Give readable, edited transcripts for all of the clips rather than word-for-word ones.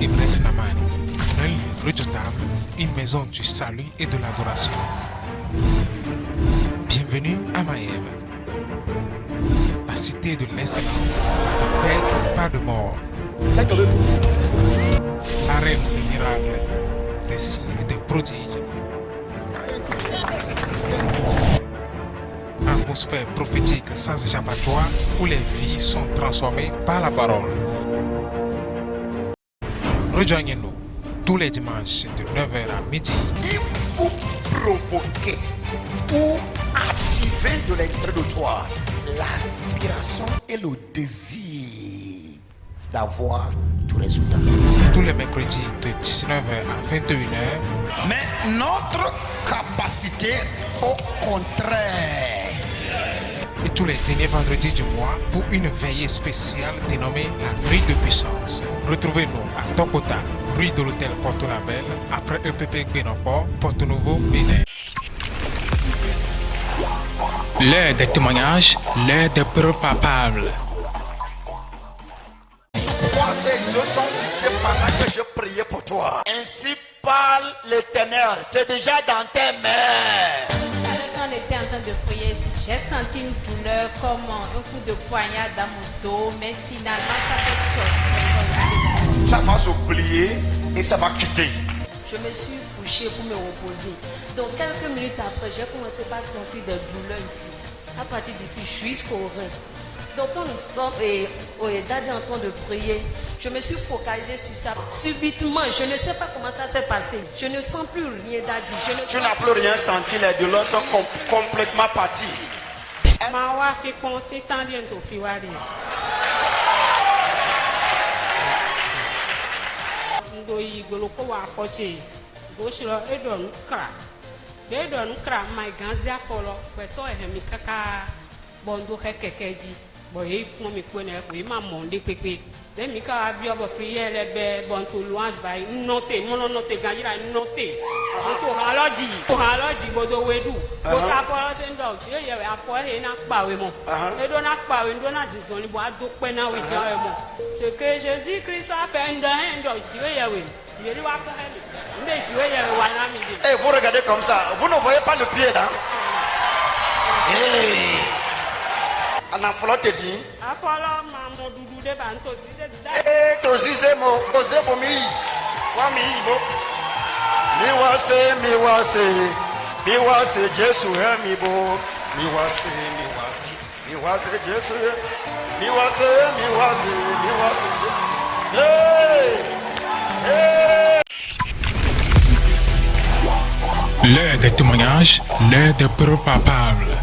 Iblis Namani, un lieu redoutable, une maison du salut et de l'adoration. Bienvenue à Maëv, la cité de l'excellence, pas de paix, pas de mort. Arène des miracles, des signes et des prodiges. Atmosphère prophétique sans échappatoire où les vies sont transformées par la parole. Rejoignez-nous tous les dimanches de 9h à midi. Il faut provoquer ou activer de l'intérieur de toi l'aspiration et le désir d'avoir du résultat. Tous les mercredis de 19h à 21h. Mais notre capacité, au contraire. Et tous les derniers vendredis du mois pour une veillée spéciale dénommée la Nuit de Puissance. Retrouvez-nous à Tokota, rue de l'hôtel Porto Label, après EPP Benoport, Porto Nouveau, Bénin. L'heure des témoignages, l'heure des preuves palpables. Moi, tes yeux sont fixés pendant que je priais pour toi. Ainsi parle l'Éternel, c'est déjà dans tes mains. Quand on était en train de prier, j'ai senti une douleur comme un coup de poignard dans mon dos, mais finalement ça fait sortir. Ça va s'oublier et ça va quitter. Je me suis couchée pour me reposer. Donc quelques minutes après, j'ai commencé par sentir des douleurs ici. À partir d'ici, je suis jusqu'au rein. Donc quand nous sommes Daddy en train de prier, je me suis focalisée sur ça. Subitement, je ne sais pas comment ça s'est passé. Je ne sens plus rien, Daddy. Tu n'as plus rien senti, les douleurs sont complètement parties. Mawa fi compter tant bien to fi wari. Ndo yi goloko wa koche. Go shiro edon kra. Edon kra my ganzia folo. Beto ehemi kaka bondo kekeji. Boy ko mi ko na ko ma monde pepe. Den mi ka bi obo prière le be bonto louange by note mono note ganjira note. Ko haloji bodo wedu. Ko ta po se ndo ti ye we afo he na pa we mo. Edo na pa we ndo na zizon ni bo adope na we jan mo. Ce que Jésus Christ a fait dans ndo ti ye we. Ye ri wa ko he. Nde si we ye wa na mi de. Et vous regardez comme ça, vous ne voyez pas le pied là. Hey. Ana folo te di. Afolo mambo dudu de banto ti de da. Eh to zize mo, to ze bo mi. Wa mi bo. Mi wase Jesu he mi bo. Mi wase Jesu. Mi wase. Hey! Hey! L'heure des témoignages, l'heure des preuves palpables.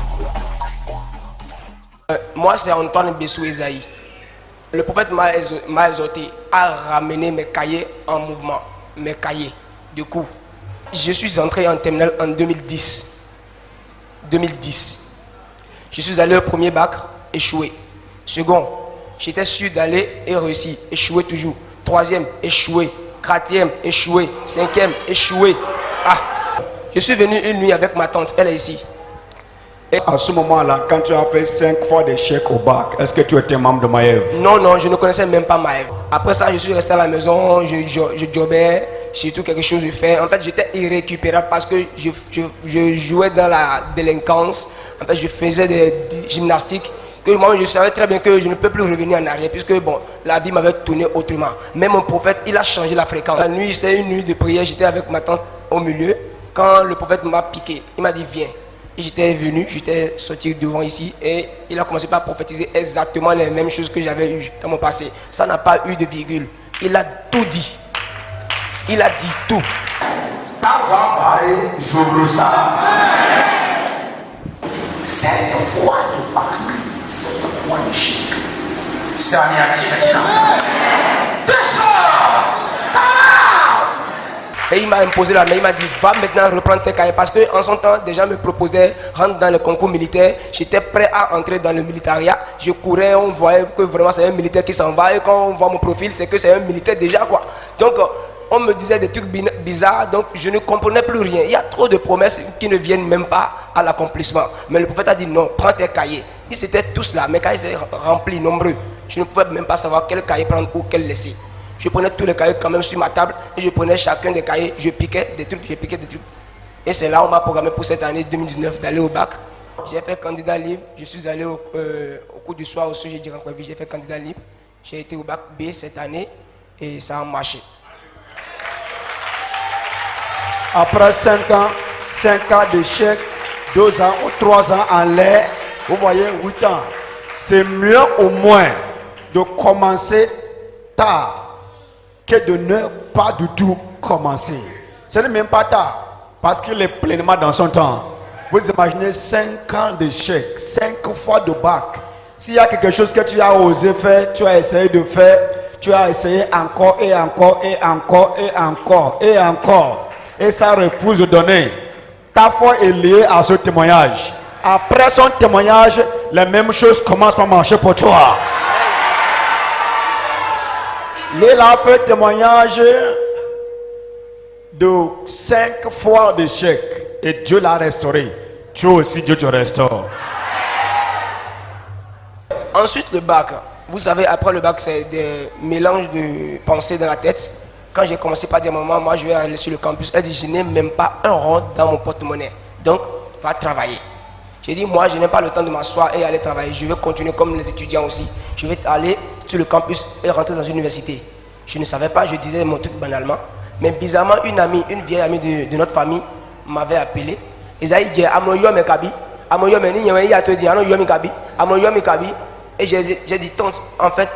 Moi, c'est Antoine Bessou Esaïe. Le prophète m'a exhorté à ramener mes cahiers en mouvement, mes cahiers. Du coup, je suis entré en terminale en 2010. Je suis allé au premier bac, échoué. Second, j'étais sûr d'aller et réussir, échoué toujours. Troisième, échoué. Quatrième, échoué. Cinquième, échoué. Je suis venu une nuit avec ma tante, elle est ici. À ce moment-là, quand tu as fait 5 fois d'échec au bac, est-ce que tu étais membre de Maëv? Non, je ne connaissais même pas Maëv. Après ça, je suis resté à la maison, je jobais, surtout quelque chose je fais. En fait, j'étais irrécupérable parce que je jouais dans la délinquance. En fait, je faisais des gymnastiques. Que moi, je savais très bien que je ne peux plus revenir en arrière puisque bon, la vie m'avait tourné autrement. Même mon prophète, il a changé la fréquence. La nuit, c'était une nuit de prière, j'étais avec ma tante au milieu. Quand le prophète m'a piqué, il m'a dit viens. Et j'étais venu, j'étais sorti devant ici et il a commencé par prophétiser exactement les mêmes choses que j'avais eues dans mon passé. Ça n'a pas eu de virgule. Il a tout dit. Il a dit tout. Ta voix parler, j'ouvre ça. Cette fois de Pâques, cette fois de chic. C'est un maintenant. Et il m'a imposé la main, il m'a dit va maintenant reprendre tes cahiers. Parce qu'en son temps, des gens me proposaient rentrer dans le concours militaire. J'étais prêt à entrer dans le militaria. Je courais, on voyait que vraiment c'est un militaire qui s'en va. Et quand on voit mon profil, c'est que c'est un militaire déjà quoi. Donc on me disait des trucs bizarres, donc je ne comprenais plus rien. Il y a trop de promesses qui ne viennent même pas à l'accomplissement. Mais le prophète a dit non, prends tes cahiers. Ils étaient tous là, mes cahiers étaient remplis, nombreux. Je ne pouvais même pas savoir quel cahier prendre ou quel laisser. Je prenais tous les cahiers quand même sur ma table et je prenais chacun des cahiers, je piquais des trucs. Et c'est là où on m'a programmé pour cette année 2019 d'aller au bac. J'ai fait candidat libre, je suis allé au cours du soir aussi, j'ai dit encore j'ai fait candidat libre. J'ai été au bac B cette année et ça a marché. Après 5 ans d'échec, 2 ans ou 3 ans en l'air, vous voyez 8 ans. C'est mieux au moins de commencer tard que de ne pas du tout commencer. Ce n'est même pas tard parce qu'il est pleinement dans son temps. Vous imaginez 5 ans d'échec, 5 fois de bac. S'il y a quelque chose que tu as osé faire, tu as essayé de faire, tu as essayé encore et encore et encore et encore et encore. Et ça refuse de donner. Ta foi est liée à ce témoignage. Après son témoignage, les mêmes choses commencent à marcher pour toi. Il a fait témoignage de 5 fois d'échec et Dieu l'a restauré. Toi aussi, Dieu te restaure. Ensuite, le bac. Vous savez, après le bac, c'est des mélanges de pensées dans la tête. Quand j'ai commencé par dire maman, moi je vais aller sur le campus, elle dit je n'ai même pas un rond dans mon porte-monnaie. Donc, va travailler. J'ai dit moi je n'ai pas le temps de m'asseoir et aller travailler. Je vais continuer comme les étudiants aussi. Je vais aller sur le campus et rentrer dans une université. Je ne savais pas, je disais mon truc banalement. Mais bizarrement, une vieille amie de notre famille m'avait appelé. Ils avaient dit Amoyo Mekabi, Amoyo Meni, il a te dit Amoyo Mekabi, Amoyo Mekabi. Et j'ai dit, tante, en fait,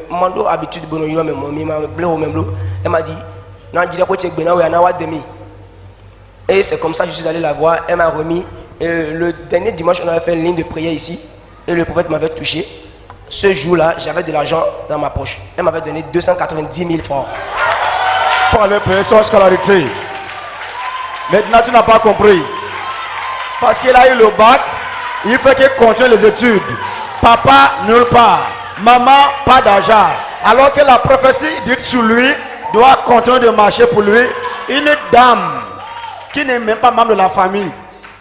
mon habitude, elle m'a dit, non, et c'est comme ça que je suis allé la voir. Elle m'a remis. Le dernier dimanche, on avait fait une ligne de prière ici. Et le prophète m'avait touché. Ce jour-là, j'avais de l'argent dans ma poche. Elle m'avait donné 290 000 francs. Pour aller payer son scolarité. Maintenant, tu n'as pas compris. Parce qu'il a eu le bac, il faut qu'il continue les études. Papa, nulle part. Maman, pas d'argent. Alors que la prophétie dite sur lui doit continuer de marcher pour lui. Une dame qui n'est même pas membre de la famille,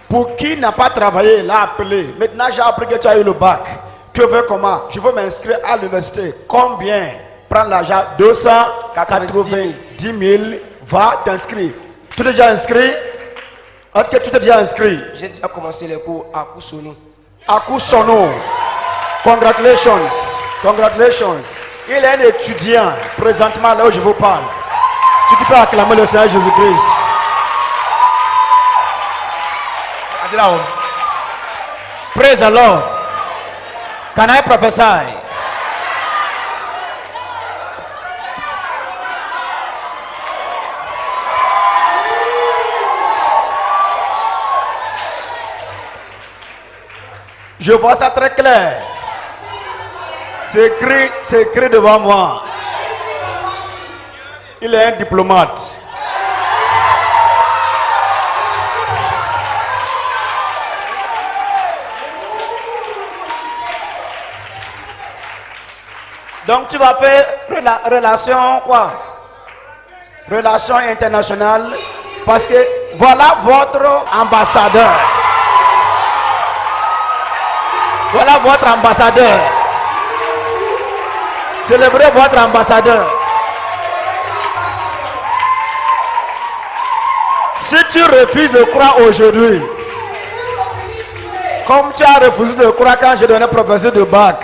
pour qui n'a pas travaillé, l'a appelé. Maintenant, j'ai appris que tu as eu le bac. Que veux comment? Je veux m'inscrire à l'université. Combien? Prends l'argent. 290 000. Va t'inscrire. Tu t'es déjà inscrit? Est-ce que tu t'es déjà inscrit? J'ai déjà commencé les cours à Koussonou. À Koussonou. Congratulations. Congratulations. Il est un étudiant présentement là où je vous parle. Si tu peux acclamer le Seigneur Jésus-Christ. Praise the Lord. Can I prophesy? Je vois ça très clair. C'est écrit devant moi. Il est un diplomate. Donc tu vas faire relation quoi? Relation internationale. Parce que voilà votre ambassadeur. Voilà votre ambassadeur. Célébrez votre ambassadeur. Si tu refuses de croire aujourd'hui, comme tu as refusé de croire quand j'ai donné prophétie de bac,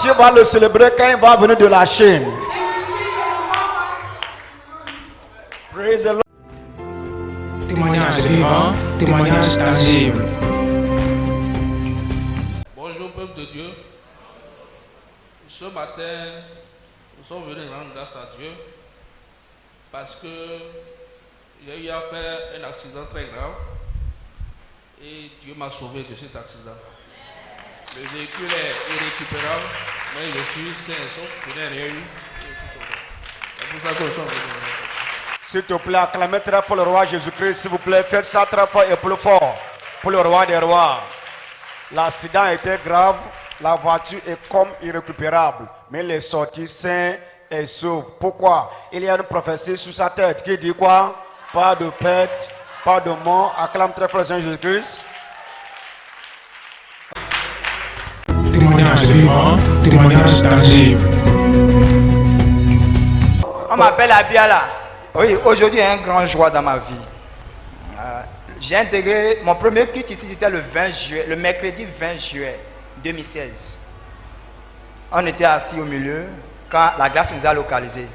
tu vas le célébrer quand il va venir de la Chine. Praise the Lord. Témoignage vivant, témoignage tangible. Bonjour peuple de Dieu. Ce matin, nous sommes venus rendre grâce à Dieu parce que j'ai eu à faire un accident très grave et Dieu m'a sauvé de cet accident. Le véhicule est irrécupérable, mais je suis sain et sauf, je n'ai rien eu et je suis sauvé. C'est pour ça que nous sommes venus. S'il te plaît, acclamez très fort le roi Jésus-Christ, s'il vous plaît, faites ça très fort et plus fort pour le roi des rois. L'accident était grave, la voiture est comme irrécupérable, mais il est sorti sain et sauf. Pourquoi? Il y a une prophétie sur sa tête qui dit quoi? Pas de perte, pas de mort. Acclame très fort le Seigneur Jésus-Christ. Témoignage vivant, témoignage tangible. On m'appelle Abiala. Oui, aujourd'hui, il y a une grande joie dans ma vie. J'ai intégré mon premier culte ici, c'était le 20 juillet, le mercredi 20 juillet 2016. On était assis au milieu quand la grâce nous a localisés.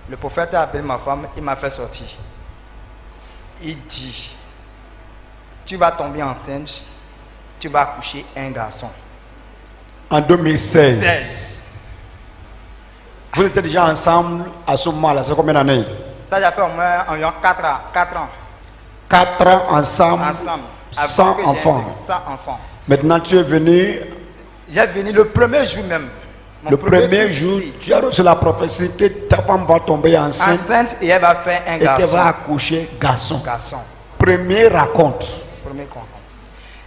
Le prophète a appelé ma femme, il m'a fait sortir. Il dit, tu vas tomber enceinte, tu vas accoucher un garçon. En 2016. 16. Vous étiez déjà ensemble à ce moment-là, c'est combien d'années? Ça, j'ai fait au moins environ 4 ans. 4 ans ensemble, sans enfants. Sans enfants. Maintenant, tu es venu. J'ai venu le premier jour même. Le premier jour, tu as reçu la prophétie que ta femme va tomber enceinte et elle va faire un garçon. Et qu'elle va accoucher garçon. Garçon. Premier raconte. Premier raconte.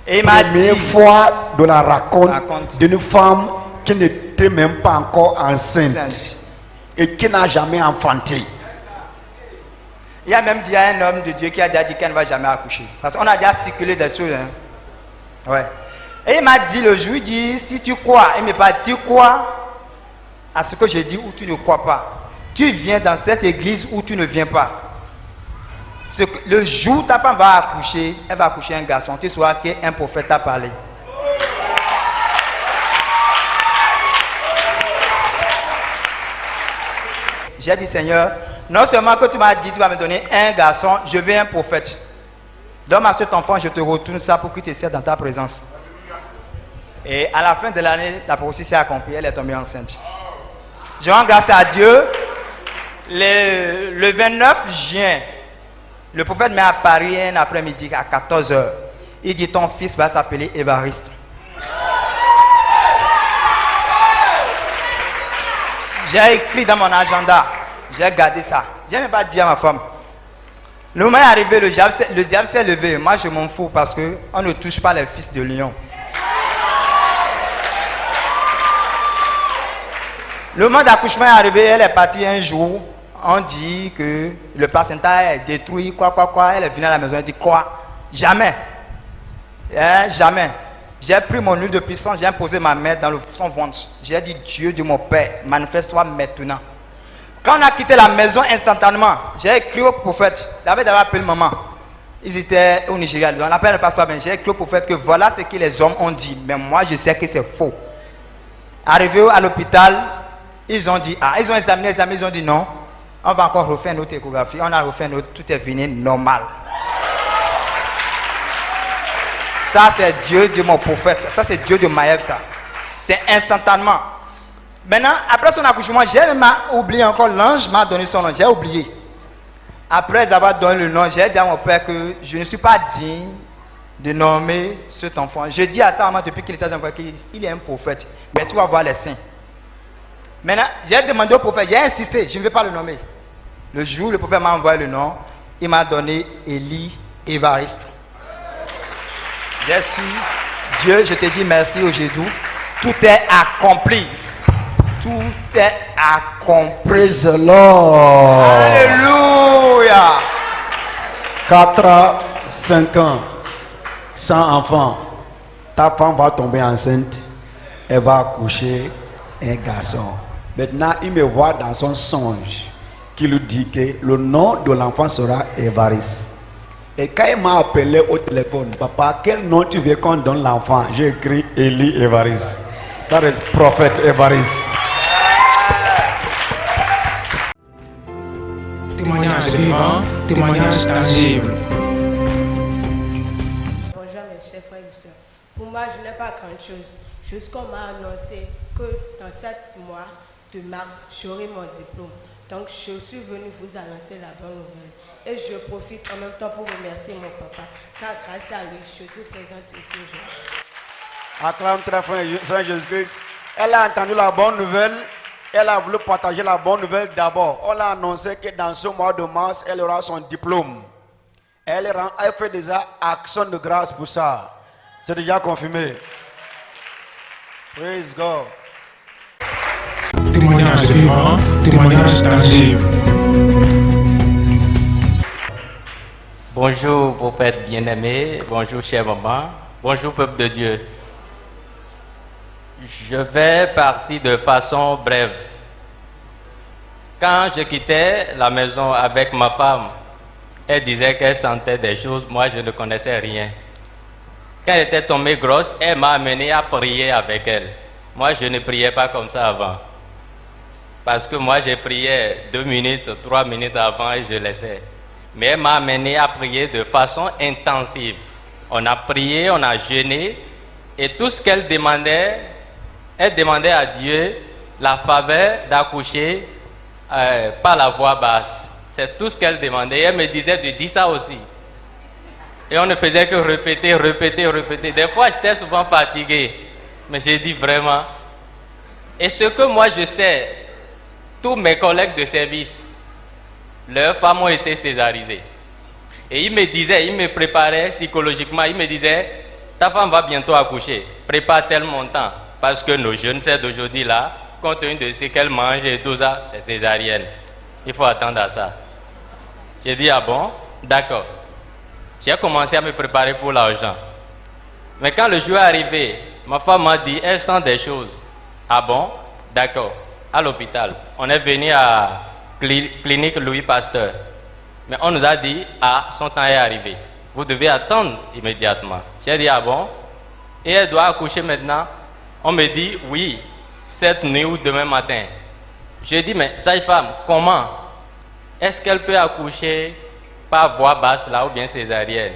Et il m'a dit. Première fois de la raconte d'une femme qui n'était même pas encore enceinte et qui n'a jamais enfanté. Il y a même dit à un homme de Dieu qui a déjà dit qu'elle ne va jamais accoucher. Parce qu'on a déjà circulé des choses. Hein. Ouais. Et il m'a dit le jour, il dit, si tu crois, il m'a pas dit, tu crois à ce que je dis ou tu ne crois pas. Tu viens dans cette église ou tu ne viens pas. Le jour où ta femme va accoucher, elle va accoucher un garçon. Tu sauras qu'un prophète t'a parlé. J'ai dit, Seigneur, non seulement que tu m'as dit, tu vas me donner un garçon, je veux un prophète. Donne-moi cet enfant, je te retourne ça pour qu'il te serve dans ta présence. Et à la fin de l'année, la prophétie s'est accomplie, elle est tombée enceinte. Je rends grâce à Dieu. Le 29 juin, le prophète m'est apparu un après-midi à 14 h. Il dit, ton fils va s'appeler Évariste. J'ai écrit dans mon agenda, j'ai gardé ça. Je n'ai même pas dit à ma femme. Le moment est arrivé, le diable s'est levé. Moi, je m'en fous parce qu'on ne touche pas les fils de lion. Le moment d'accouchement est arrivé, elle est partie un jour. On dit que le placenta est détruit, quoi. Elle est venue à la maison, elle dit quoi? Jamais. Jamais. J'ai pris mon huile de puissance, j'ai posé ma main dans son ventre. J'ai dit, Dieu de mon Père, manifeste-toi maintenant. Quand on a quitté la maison instantanément, j'ai écrit au prophète. Il avait d'abord appelé maman. Ils étaient au Nigeria. On appelle ne passe pas bien. J'ai écrit au prophète que voilà ce que les hommes ont dit. Mais moi, je sais que c'est faux. Arrivé à l'hôpital, ils ont dit, ils ont examiné, ils ont dit non. On va encore refaire notre échographie. On a refait notre, tout est venu normal. Ça, c'est Dieu de mon prophète. Ça, c'est Dieu de Maëv, ça. C'est instantanément. Maintenant, après son accouchement, j'ai même oublié encore. L'ange m'a donné son nom. J'ai oublié. Après avoir donné le nom, j'ai dit à mon père que je ne suis pas digne de nommer cet enfant. Je dis à sa maman depuis qu'il était enfant qu'il est un prophète. Mais tu vas voir les saints. Maintenant, j'ai demandé au prophète, j'ai insisté, je ne vais pas le nommer. Le jour où le prophète m'a envoyé le nom, il m'a donné Élie Évariste. J'ai su, Dieu, je te dis merci aujourd'hui. Tout est accompli. Tout est accompli. Praise the Lord. Alléluia. 4 ans, 5 ans, sans enfant. Ta femme va tomber enceinte. Elle va accoucher un garçon. Maintenant, il me voit dans son songe qui lui dit que le nom de l'enfant sera Évariste. Et quand il m'a appelé au téléphone, papa, quel nom tu veux qu'on donne l'enfant? J'ai écrit Élie Évariste. That is Prophet Évariste. Témoignage vivant, témoignage tangible. Bonjour mes chers frères et sœurs. Pour moi, je n'ai pas grand-chose. Juste qu'on m'a annoncé que dans 7 mois de mars, j'aurai mon diplôme. Donc, je suis venue vous annoncer la bonne nouvelle. Et je profite en même temps pour remercier mon papa, car grâce à lui, je suis présente ici aujourd'hui. Acclame très fort Saint Jésus-Christ. Elle a entendu la bonne nouvelle. Elle a voulu partager la bonne nouvelle d'abord. On l'a annoncé que dans ce mois de mars, elle aura son diplôme. Elle fait déjà action de grâce pour ça. C'est déjà confirmé. Praise God. Témoignage vivant, témoignage tangible. Bonjour prophète bien-aimé, bonjour chère maman, bonjour peuple de Dieu. Je vais partir de façon brève. Quand je quittais la maison avec ma femme, elle disait qu'elle sentait des choses, moi je ne connaissais rien. Quand elle était tombée grosse, elle m'a amené à prier avec elle. Moi je ne priais pas comme ça avant. Parce que moi je priais 2 minutes, 3 minutes avant et je laissais. Mais elle m'a amené à prier de façon intensive. On a prié, on a jeûné et tout ce qu'elle demandait, elle demandait à Dieu la faveur d'accoucher par la voix basse. C'est tout ce qu'elle demandait. Et elle me disait de dire ça aussi. Et on ne faisait que répéter, répéter, répéter. Des fois, j'étais souvent fatigué. Mais j'ai dit vraiment. Et ce que moi je sais, tous mes collègues de service, leurs femmes ont été césarisées. Et ils me disaient, ils me préparaient psychologiquement, ils me disaient, ta femme va bientôt accoucher, prépare tel montant. Parce que nos jeunes sœurs d'aujourd'hui là, compte tenu de ce qu'elles mangent et tout ça, c'est césarienne. Il faut attendre à ça. J'ai dit, ah bon, d'accord. J'ai commencé à me préparer pour l'argent. Mais quand le jour est arrivé, ma femme m'a dit, elle sent des choses. Ah bon, d'accord. À l'hôpital, on est venu à clinique Louis Pasteur. Mais on nous a dit, ah, son temps est arrivé. Vous devez attendre immédiatement. J'ai dit, ah bon? Et elle doit accoucher maintenant. On me dit, oui, cette nuit ou demain matin. J'ai dit, mais sage-femme, comment? Est-ce qu'elle peut accoucher par voix basse là ou bien césarienne?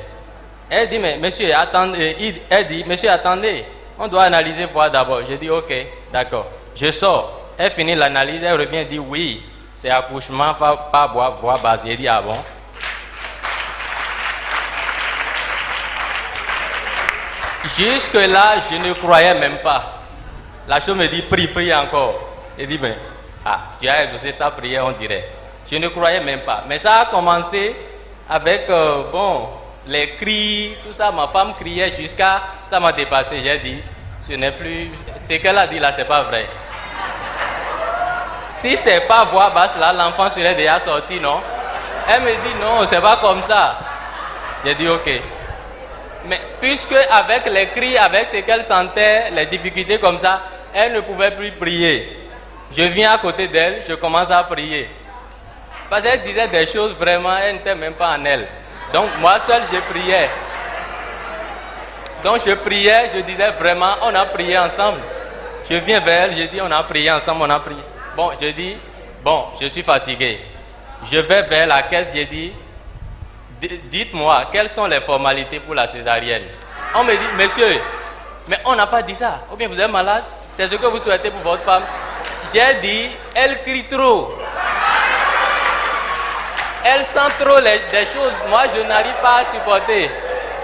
Elle dit, mais monsieur, attendez. Elle dit, monsieur, attendez. On doit analyser voix d'abord. J'ai dit, ok, d'accord. Je sors. Elle finit l'analyse, elle revient et dit, oui, c'est accouchement par voix basse. J'ai dit, ah bon? Jusque-là, je ne croyais même pas. La chose me dit, prie encore. J'ai dit, mais, tu as exaucé sa prière, on dirait. Je ne croyais même pas. Mais ça a commencé avec, les cris, tout ça. Ma femme criait jusqu'à, ça m'a dépassé. J'ai dit, ce n'est plus, ce qu'elle a dit là, c'est pas vrai. Si c'est pas voix basse là, l'enfant serait déjà sorti, non? Elle me dit, non, c'est pas comme ça. J'ai dit, ok. Mais puisque avec les cris, avec ce qu'elle sentait, les difficultés comme ça, elle ne pouvait plus prier. Je viens à côté d'elle, je commence à prier. Parce qu'elle disait des choses vraiment, elle n'était même pas en elle. Donc moi seul, je priais. Donc je priais, je disais vraiment, on a prié ensemble. Je viens vers elle, je dis, on a prié ensemble, on a prié. Bon, je dis, bon, je suis fatigué. Je vais vers la caisse, je dis, dites-moi, quelles sont les formalités pour la césarienne? On me dit, monsieur, mais on n'a pas dit ça. Ou bien vous êtes malade? C'est ce que vous souhaitez pour votre femme? J'ai dit, elle crie trop. Elle sent trop des choses. Moi, je n'arrive pas à supporter.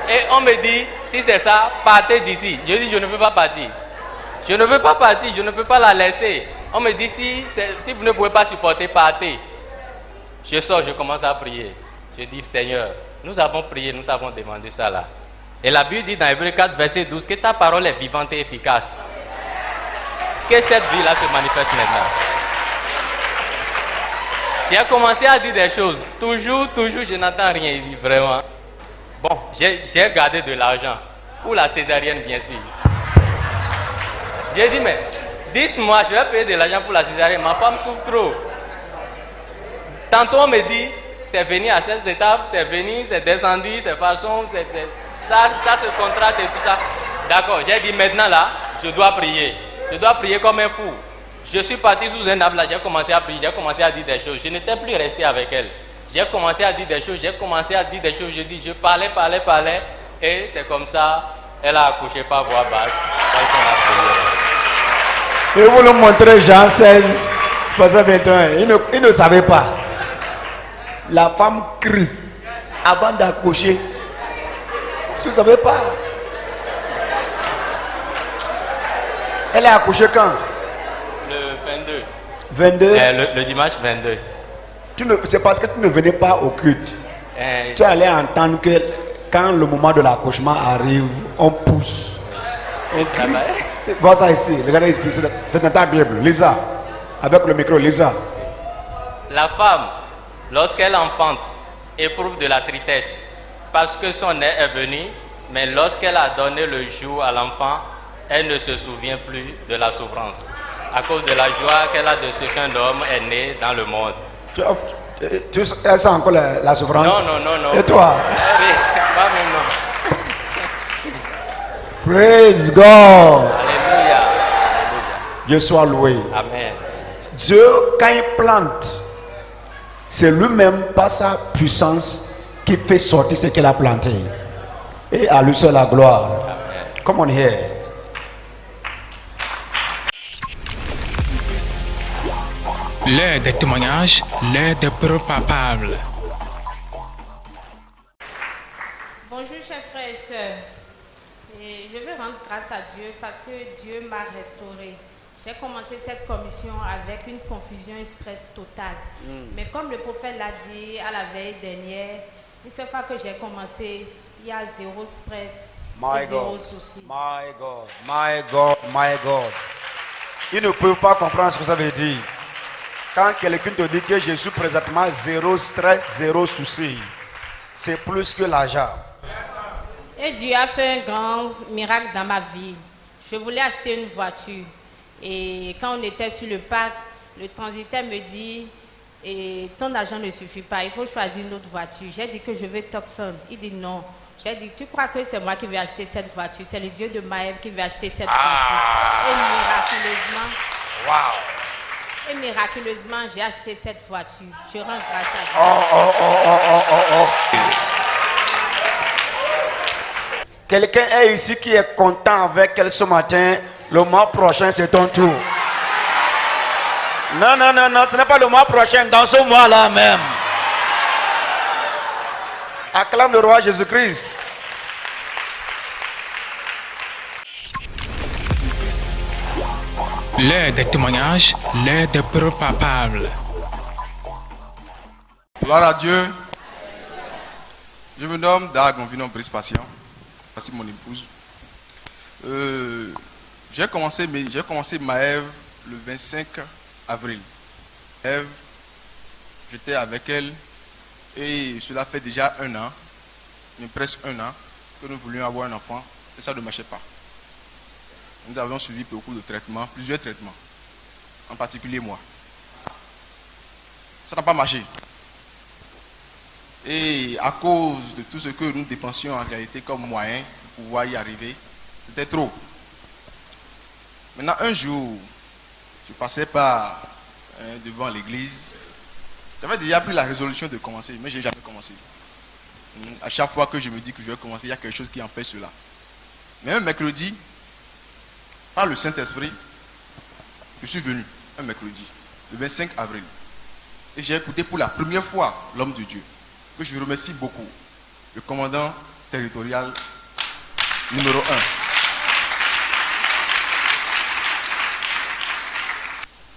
Et on me dit, si c'est ça, partez d'ici. Je dis, je ne peux pas partir. Je ne peux pas partir, je ne peux pas la laisser. On me dit, si vous ne pouvez pas supporter, partez. Je sors, je commence à prier. Je dis, Seigneur, nous avons prié, nous t'avons demandé ça là. Et la Bible dit dans Hébreux 4, verset 12, que ta parole est vivante et efficace. Que cette vie-là se manifeste maintenant. J'ai commencé à dire des choses. Toujours, je n'entends rien, vraiment. Bon, j'ai gardé de l'argent. Pour la césarienne, bien sûr. J'ai dit, mais dites-moi, je vais payer de l'argent pour la césarienne. Ma femme souffre trop. Tantôt, on me dit, c'est venu à cette étape, c'est venu, c'est descendu, c'est façon, ça se contracte et tout ça. D'accord, j'ai dit maintenant là, je dois prier. Je dois prier comme un fou. Je suis parti sous un arbre là, j'ai commencé à prier, j'ai commencé à dire des choses. Je n'étais plus resté avec elle. J'ai commencé à dire des choses, je dis, je parlais, et c'est comme ça, elle a accouché par voix basse. Et vous nous montrez Jean 16, verset 21. Il ne savait pas. La femme crie avant d'accoucher. Vous ne savez pas. Elle a accouché quand? Le 22. Le dimanche 22. C'est parce que tu ne venais pas au culte. Tu allais entendre que quand le moment de l'accouchement arrive, on pousse. On crie. Vois ça ici, regardez ici, c'est dans ta Bible. Lisa, avec le micro, Lisa. La femme, lorsqu'elle enfante, éprouve de la tristesse parce que son nez est venu, mais lorsqu'elle a donné le jour à l'enfant, elle ne se souvient plus de la souffrance. à cause de la joie qu'elle a de ce qu'un homme est né dans le monde. Tu sens encore la souffrance? Non. Et toi? Moi-même, non. Praise God. Alléluia. Dieu soit loué. Amen. Dieu, quand il plante, c'est lui-même, par sa puissance, qui fait sortir ce qu'il a planté. Et à lui seul la gloire. Amen. Come on here. L'heure des témoignages, l'heure des preuves palpables. Bonjour chers frères et sœurs. Et je veux rendre grâce à Dieu parce que Dieu m'a restauré. J'ai commencé cette commission avec une confusion et stress total. Mais comme le prophète l'a dit à la veille dernière, une seule fois que j'ai commencé, il y a zéro stress et zéro souci. My God, my God, my God. Ils ne peuvent pas comprendre ce que ça veut dire. Quand quelqu'un te dit que je suis présentement zéro stress, zéro souci, c'est plus que l'argent. Et Dieu a fait un grand miracle dans ma vie. Je voulais acheter une voiture. Et quand on était sur le parc, le transitaire me dit, ton argent ne suffit pas, il faut choisir une autre voiture. J'ai dit que je veux Tucson. Il dit non. J'ai dit, tu crois que c'est moi qui vais acheter cette voiture? C'est le Dieu de Maëv qui veut acheter cette voiture. Et miraculeusement, j'ai acheté cette voiture. Je rends grâce à Dieu. Quelqu'un est ici qui est content avec elle ce matin. Le mois prochain, c'est ton tour. Non, ce n'est pas le mois prochain, dans ce mois-là même. Acclame le roi Jésus-Christ. L'heure des témoignages, l'heure des preuves palpables. Gloire à Dieu. Je me nomme Dag, mon nom Brice Patient. Voici mon épouse. J'ai commencé Maëv le 25 avril. Maëv, j'étais avec elle et cela fait déjà un an, presque un an, que nous voulions avoir un enfant et ça ne marchait pas. Nous avions suivi beaucoup de traitements, plusieurs traitements, en particulier moi. Ça n'a pas marché. Et à cause de tout ce que nous dépensions en réalité comme moyen pour pouvoir y arriver, c'était trop. Maintenant, un jour, je passais par devant l'église. J'avais déjà pris la résolution de commencer, mais je n'ai jamais commencé. À chaque fois que je me dis que je vais commencer, il y a quelque chose qui empêche cela. Mais un mercredi, par le Saint-Esprit, je suis venu, un mercredi, le 25 avril. Et j'ai écouté pour la première fois l'homme de Dieu, que je remercie beaucoup, le commandant territorial numéro 1.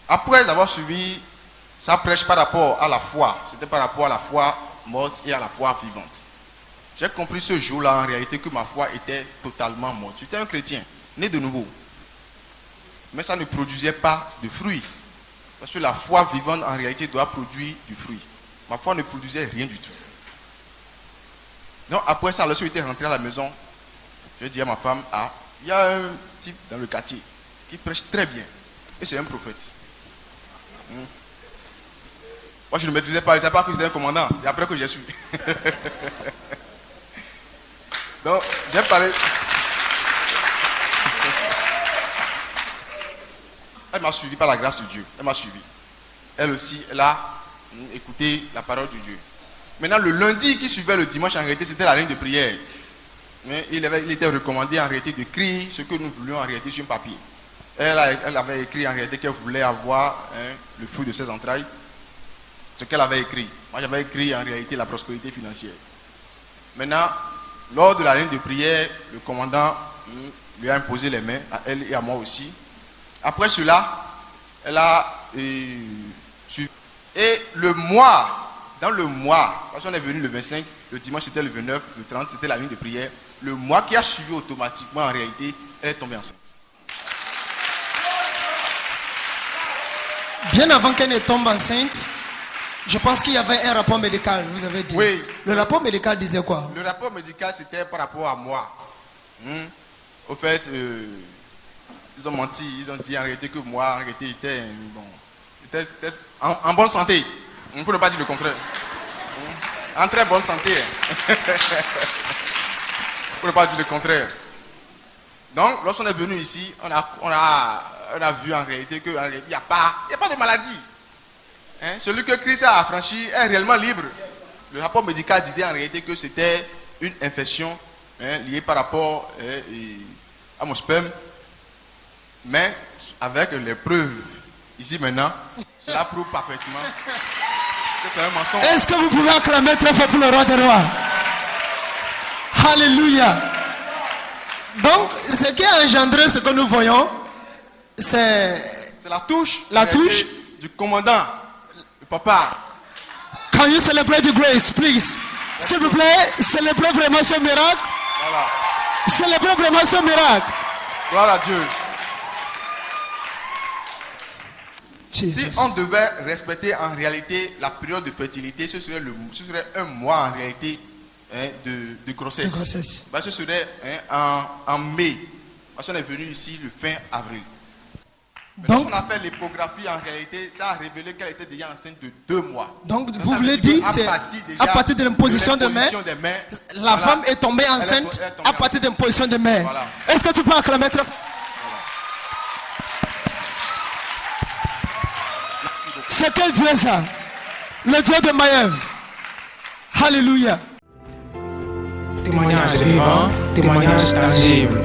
Après avoir suivi sa prêche par rapport à la foi, c'était par rapport à la foi morte et à la foi vivante. J'ai compris ce jour-là en réalité que ma foi était totalement morte. J'étais un chrétien, né de nouveau. Mais ça ne produisait pas de fruits. Parce que la foi vivante en réalité doit produire du fruit. Ma foi ne produisait rien du tout. Donc après ça, lorsque j'étais rentré à la maison, je dis à ma femme, il y a un type dans le quartier qui prêche très bien. Et c'est un prophète. Moi je ne maîtrisais pas, je ne savais pas que c'était un commandant. C'est après que j'ai su. Donc j'ai parlé. Elle m'a suivi par la grâce de Dieu. Elle m'a suivi. Elle aussi, elle a écouté la parole de Dieu. Maintenant, le lundi qui suivait le dimanche, en réalité, c'était la ligne de prière. Mais il était recommandé en réalité d'écrire ce que nous voulions en réalité sur un papier. Elle avait écrit en réalité qu'elle voulait avoir le fruit de ses entrailles. Ce qu'elle avait écrit. Moi, j'avais écrit en réalité la prospérité financière. Maintenant, lors de la ligne de prière, le commandant lui a imposé les mains, à elle et à moi aussi. Après cela, elle a suivi. Et le mois, dans le mois, parce qu'on est venu le 25, le dimanche c'était le 29, le 30 c'était la ligne de prière. Le mois qui a suivi automatiquement, en réalité, elle est tombée enceinte. Bien avant qu'elle ne tombe enceinte, je pense qu'il y avait un rapport médical, vous avez dit. Oui. Le rapport médical disait quoi? Le rapport médical, c'était par rapport à moi. Au fait, ils ont menti, ils ont dit en réalité que moi, en réalité, j'étais en bonne santé. On ne peut pas dire le contraire. En très bonne santé. On ne peut pas dire le contraire. Donc, lorsqu'on est venu ici, on a vu en réalité qu'il n'y a pas de maladie. Hein? Celui que Christ a affranchi est réellement libre. Le rapport médical disait en réalité que c'était une infection liée par rapport à mon sperme. Mais avec les preuves, ici maintenant, cela prouve parfaitement que c'est un mensonge. Est-ce que vous pouvez acclamer très fort pour le roi des rois? Alléluia. Donc, ce qui a engendré ce que nous voyons, c'est la touche. La touche du commandant, le papa. Can you celebrate the grace, please? S'il vous plaît, célébrez vraiment ce miracle. Voilà. Célébrez vraiment ce miracle. Gloire à Dieu. Jesus. Si on devait respecter en réalité la période de fertilité, ce serait un mois en réalité de grossesse. Bah, ce serait en mai. Parce qu'on est venu ici le fin avril. Donc, on a fait l'échographie, en réalité, ça a révélé qu'elle était déjà enceinte de 2 mois. Donc vous voulez dire à partir de l'imposition des mains, la femme est tombée enceinte à partir de l'imposition des mains. Voilà. Est-ce que tu peux acclamer très fort? C'est quel Dieu ça? Le Dieu de Maïev. Alléluia. Témoignage vivant, témoignage tangible.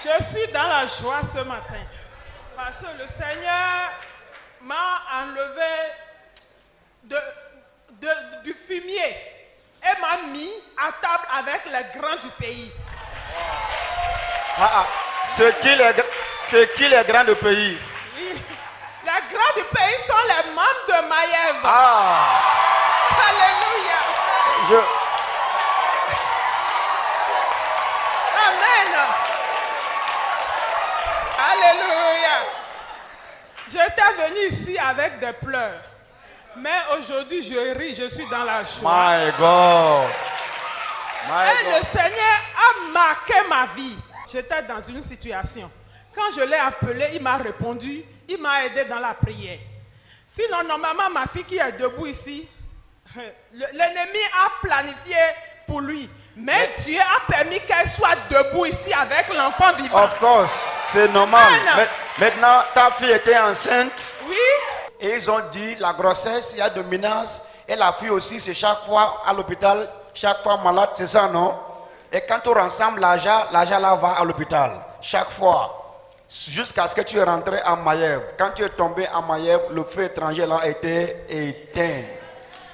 Je suis dans la joie ce matin parce que le Seigneur m'a enlevé du fumier et m'a mis à table avec les grands du pays. C'est qui les grands du pays? Oui. Les grands du pays sont les membres de Maïev. Alléluia. Amen. Alléluia. J'étais venu ici avec des pleurs. Mais aujourd'hui, je ris, je suis dans la joie. My God. Et le Seigneur a marqué ma vie. J'étais dans une situation. Quand je l'ai appelé, il m'a répondu. Il m'a aidé dans la prière. Sinon, normalement, ma fille qui est debout ici, l'ennemi a planifié pour lui. Mais Dieu a permis qu'elle soit debout ici avec l'enfant vivant. Of course, c'est normal. Maintenant, ta fille était enceinte. Oui. Et ils ont dit la grossesse, il y a de menaces. Et la fille aussi, c'est chaque fois à l'hôpital, chaque fois malade, c'est ça, non? Et quand on rassemble l'argent là va à l'hôpital. Chaque fois. Jusqu'à ce que tu es rentré à Maïev. Quand tu es tombé à Maïev, le feu étranger là était éteint.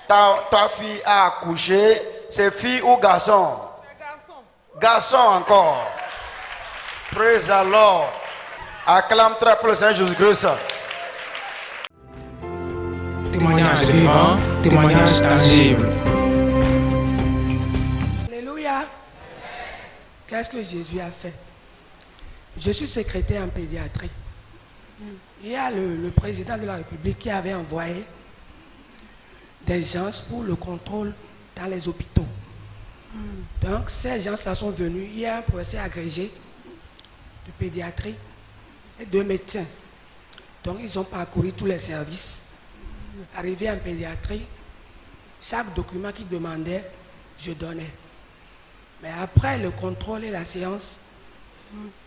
Ta fille a accouché. C'est fille ou garçon? Garçon encore. Praise the Lord. Acclame très fort le Seigneur Jésus-Christ. Témoignage vivant, témoignage tangible. Alléluia. Qu'est-ce que Jésus a fait? Je suis secrétaire en pédiatrie. Il y a le président de la République qui avait envoyé des gens pour le contrôle dans les hôpitaux. Donc ces gens-là sont venus. Il y a un professeur agrégé de pédiatrie et 2 médecins. Donc ils ont parcouru tous les services. Arrivé en pédiatrie, chaque document qu'ils demandaient, je donnais. Mais après le contrôle et la séance,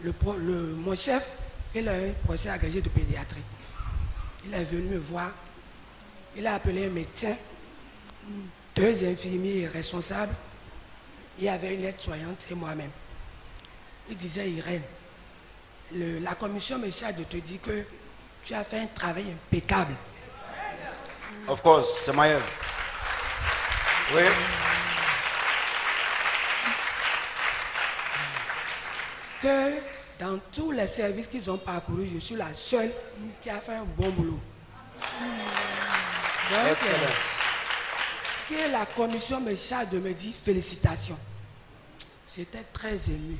mon chef, il a un professeur agrégé de pédiatrie. Il est venu me voir. Il a appelé un médecin, 2 infirmiers responsables. Il y avait une aide-soignante et moi-même. Il disait, Irène, la commission me charge de te dire que tu as fait un travail impeccable. Of course, c'est Maïev. Oui. Que dans tous les services qu'ils ont parcourus, je suis la seule qui a fait un bon boulot. Donc, que la commission me charge de me dire félicitations. J'étais très ému.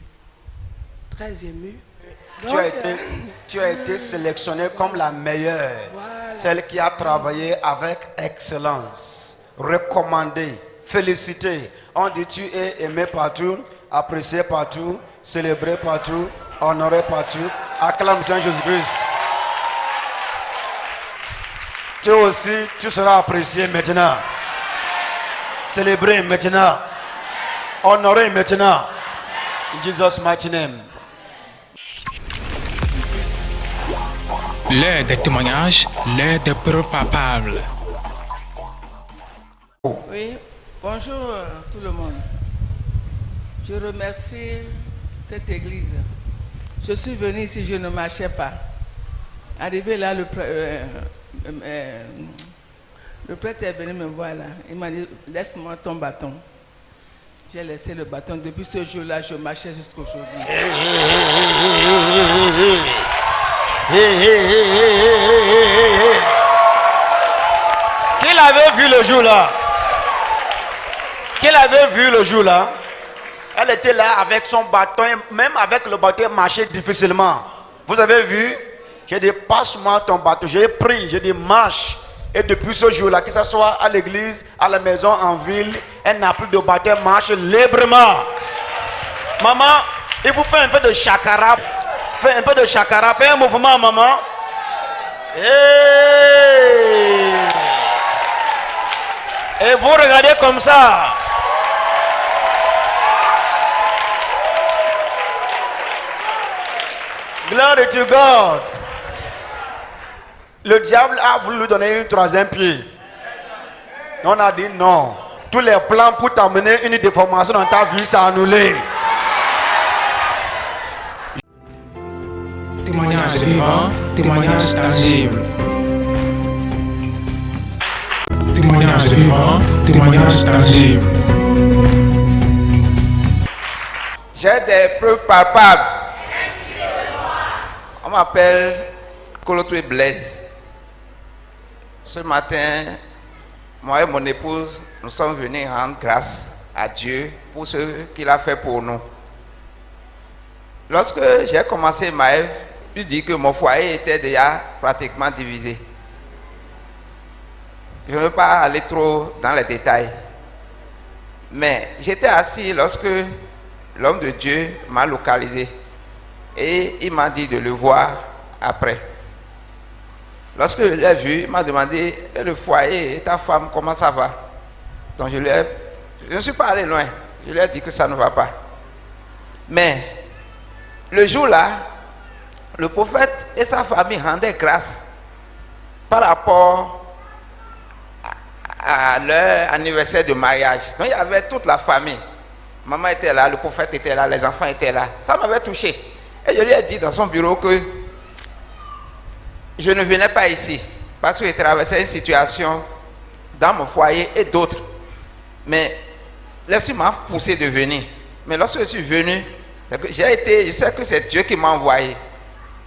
Très ému. Donc, Tu as été sélectionné comme la meilleure. Voilà. Celle qui a travaillé avec excellence, recommandée, félicitée. On dit tu es aimé partout, apprécié partout, célébré partout, honoré partout. Acclame Saint Jésus-Christ. Tu aussi, tu seras apprécié maintenant. Célébré maintenant. Honoré maintenant. In Jesus' mighty name. L'heure des témoignages, l'heure des preuves palpables. Oui, bonjour tout le monde. Je remercie cette église. Je suis venu ici, je ne marchais pas. Arrivé là, le prêtre est venu me voir là. Il m'a dit, laisse-moi ton bâton. J'ai laissé le bâton. Depuis ce jour-là, je marchais jusqu'aujourd'hui. Qui l'avait vu le jour-là? Qui l'avait vu le jour-là? Elle était là avec son bâton, même avec le bâton, elle marchait difficilement. Vous avez vu? J'ai dit, passe-moi ton bâton. J'ai pris, j'ai dit, marche. Et depuis ce jour-là, que ce soit à l'église, à la maison, en ville, elle n'a plus de bâton, elle marche librement. Maman, il vous fait un peu de chakara. Fais un peu de chakara. Fais un mouvement, maman. Hey. Et vous regardez comme ça. Glory to God. Le diable a voulu lui donner un troisième pied. On a dit non. Tous les plans pour t'amener une déformation dans ta vie, c'est annulé. Témoignage vivant, témoignage tangible. Témoignage vivant, témoignage tangible. J'ai des preuves palpables. On m'appelle Kolotwe Blaise. Ce matin, moi et mon épouse, nous sommes venus rendre grâce à Dieu pour ce qu'il a fait pour nous. Lorsque j'ai commencé Maëv, je dis que mon foyer était déjà pratiquement divisé. Je ne veux pas aller trop dans les détails. Mais j'étais assis lorsque l'homme de Dieu m'a localisé. Et il m'a dit de le voir après. Lorsque je l'ai vu, il m'a demandé, le foyer et ta femme, comment ça va? Donc je ne suis pas allé loin. Je lui ai dit que ça ne va pas. Mais le jour-là, le prophète et sa famille rendaient grâce par rapport à leur anniversaire de mariage. Donc il y avait toute la famille. Maman était là, le prophète était là, les enfants étaient là. Ça m'avait touché. Et je lui ai dit dans son bureau que je ne venais pas ici parce que je traversais une situation dans mon foyer et d'autres. Mais l'esprit m'a poussé de venir. Mais lorsque je suis venu, je sais que c'est Dieu qui m'a envoyé.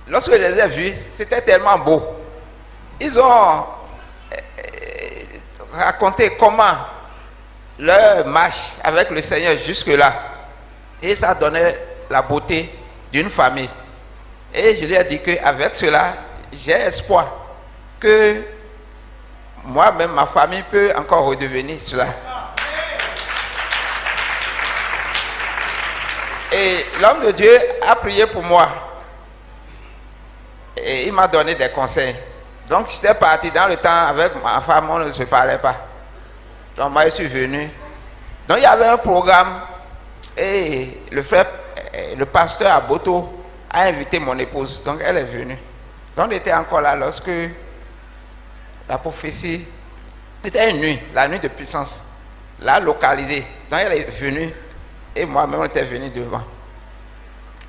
Lorsque je les ai vus, c'était tellement beau. Ils ont raconté comment leur marche avec le Seigneur jusque-là. Et ça donnait la beauté d'une famille. Et je lui ai dit qu'avec cela, j'ai espoir que moi-même, ma famille peut encore redevenir cela. Et l'homme de Dieu a prié pour moi. Et il m'a donné des conseils. Donc j'étais parti dans le temps avec ma femme, on ne se parlait pas. Donc moi je suis venu. Donc il y avait un programme et le pasteur à Boto a invité mon épouse. Donc elle est venue. Donc on était encore là lorsque la prophétie était une nuit, la nuit de puissance, l'a localisée. Donc elle est venue et moi-même on était venu devant.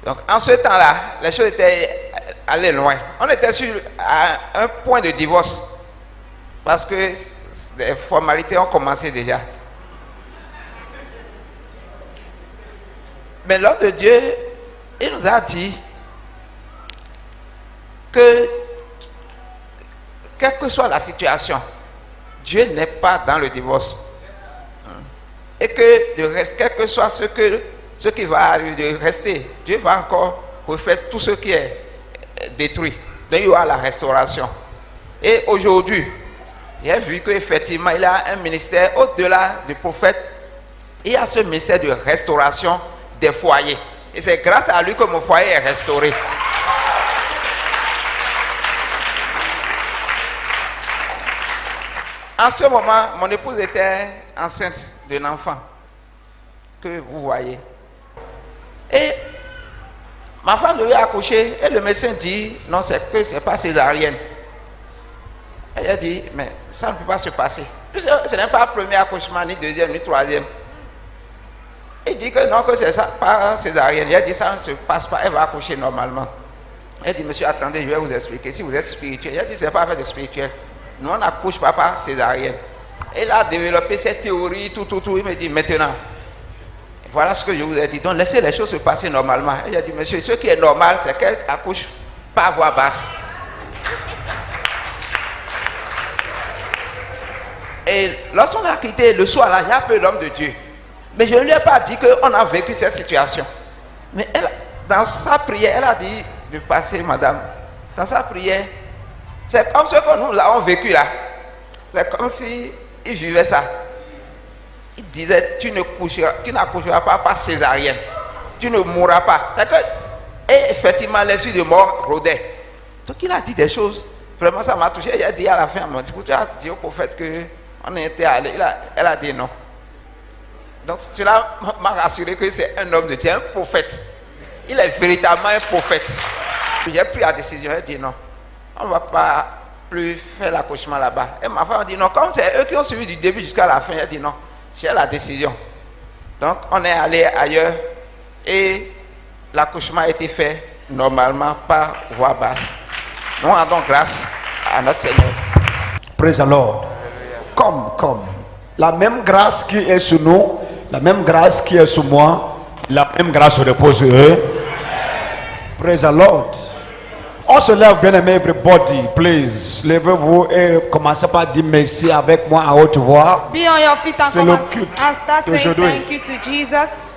Donc en ce temps-là, les choses étaient allées loin. On était à un point de divorce parce que les formalités ont commencé déjà. Mais l'homme de Dieu, il nous a dit que quelle que soit la situation, Dieu n'est pas dans le divorce. Et que quel que soit ce qui va arriver, de rester, Dieu va encore refaire tout ce qui est détruit. Donc il y aura la restauration. Et aujourd'hui, j'ai vu qu'effectivement, il a un ministère au-delà du prophète. Il y a ce ministère de restauration des foyers. Et c'est grâce à lui que mon foyer est restauré. En ce moment, mon épouse était enceinte d'un enfant que vous voyez. Et ma femme devait accoucher et le médecin dit non, c'est que c'est pas césarienne. Elle a dit mais ça ne peut pas se passer. Ce n'est pas le premier accouchement, ni deuxième, ni troisième. Il dit que non, que c'est ça, pas césarienne. Il a dit ça ne se passe pas, elle va accoucher normalement. Elle dit monsieur, attendez, je vais vous expliquer. Si vous êtes spirituel, il a dit c'est pas affaire de spirituel. Nous on n'accouche pas par césarienne. Il a développé cette théorie, tout. Il me dit maintenant, voilà ce que je vous ai dit. Donc laissez les choses se passer normalement. Il a dit monsieur, ce qui est normal, c'est qu'elle accouche par voix basse. Et lorsqu'on a quitté le soir là, il y a peu d'hommes de Dieu. Mais je ne lui ai pas dit qu'on a vécu cette situation. Mais elle, dans sa prière, elle a dit de passer, madame. Dans sa prière, c'est comme ce que nous l'avons vécu là. C'est comme si il vivait ça. Il disait, tu n'accoucheras pas par césarienne. Tu ne mourras pas. Et effectivement, l'esprit de mort rôdait. Donc il a dit des choses. Vraiment, ça m'a touché. Il a dit à la fin, il m'a dit, tu as dit au prophète qu'on était allé. Elle a dit non. Donc cela m'a rassuré que c'est un homme de Dieu, un prophète. Il est véritablement un prophète. J'ai pris la décision, j'ai dit non. On ne va pas plus faire l'accouchement là-bas. Et ma femme a dit non. Comme c'est eux qui ont suivi du début jusqu'à la fin, j'ai dit non. J'ai la décision. Donc on est allé ailleurs et l'accouchement a été fait normalement par voix basse. Nous rendons grâce à notre Seigneur. Praise the Lord. Comme la même grâce qui est sur nous, la même grâce qui est sur moi, la même grâce repose sur eux. Praise the Lord. On se lève, bien aimé, everybody, please. Levez-vous et commencez par dire merci avec moi à haute voix. Be on your feet and C'est come le culte and start saying d'aujourd'hui. thank you to Jesus.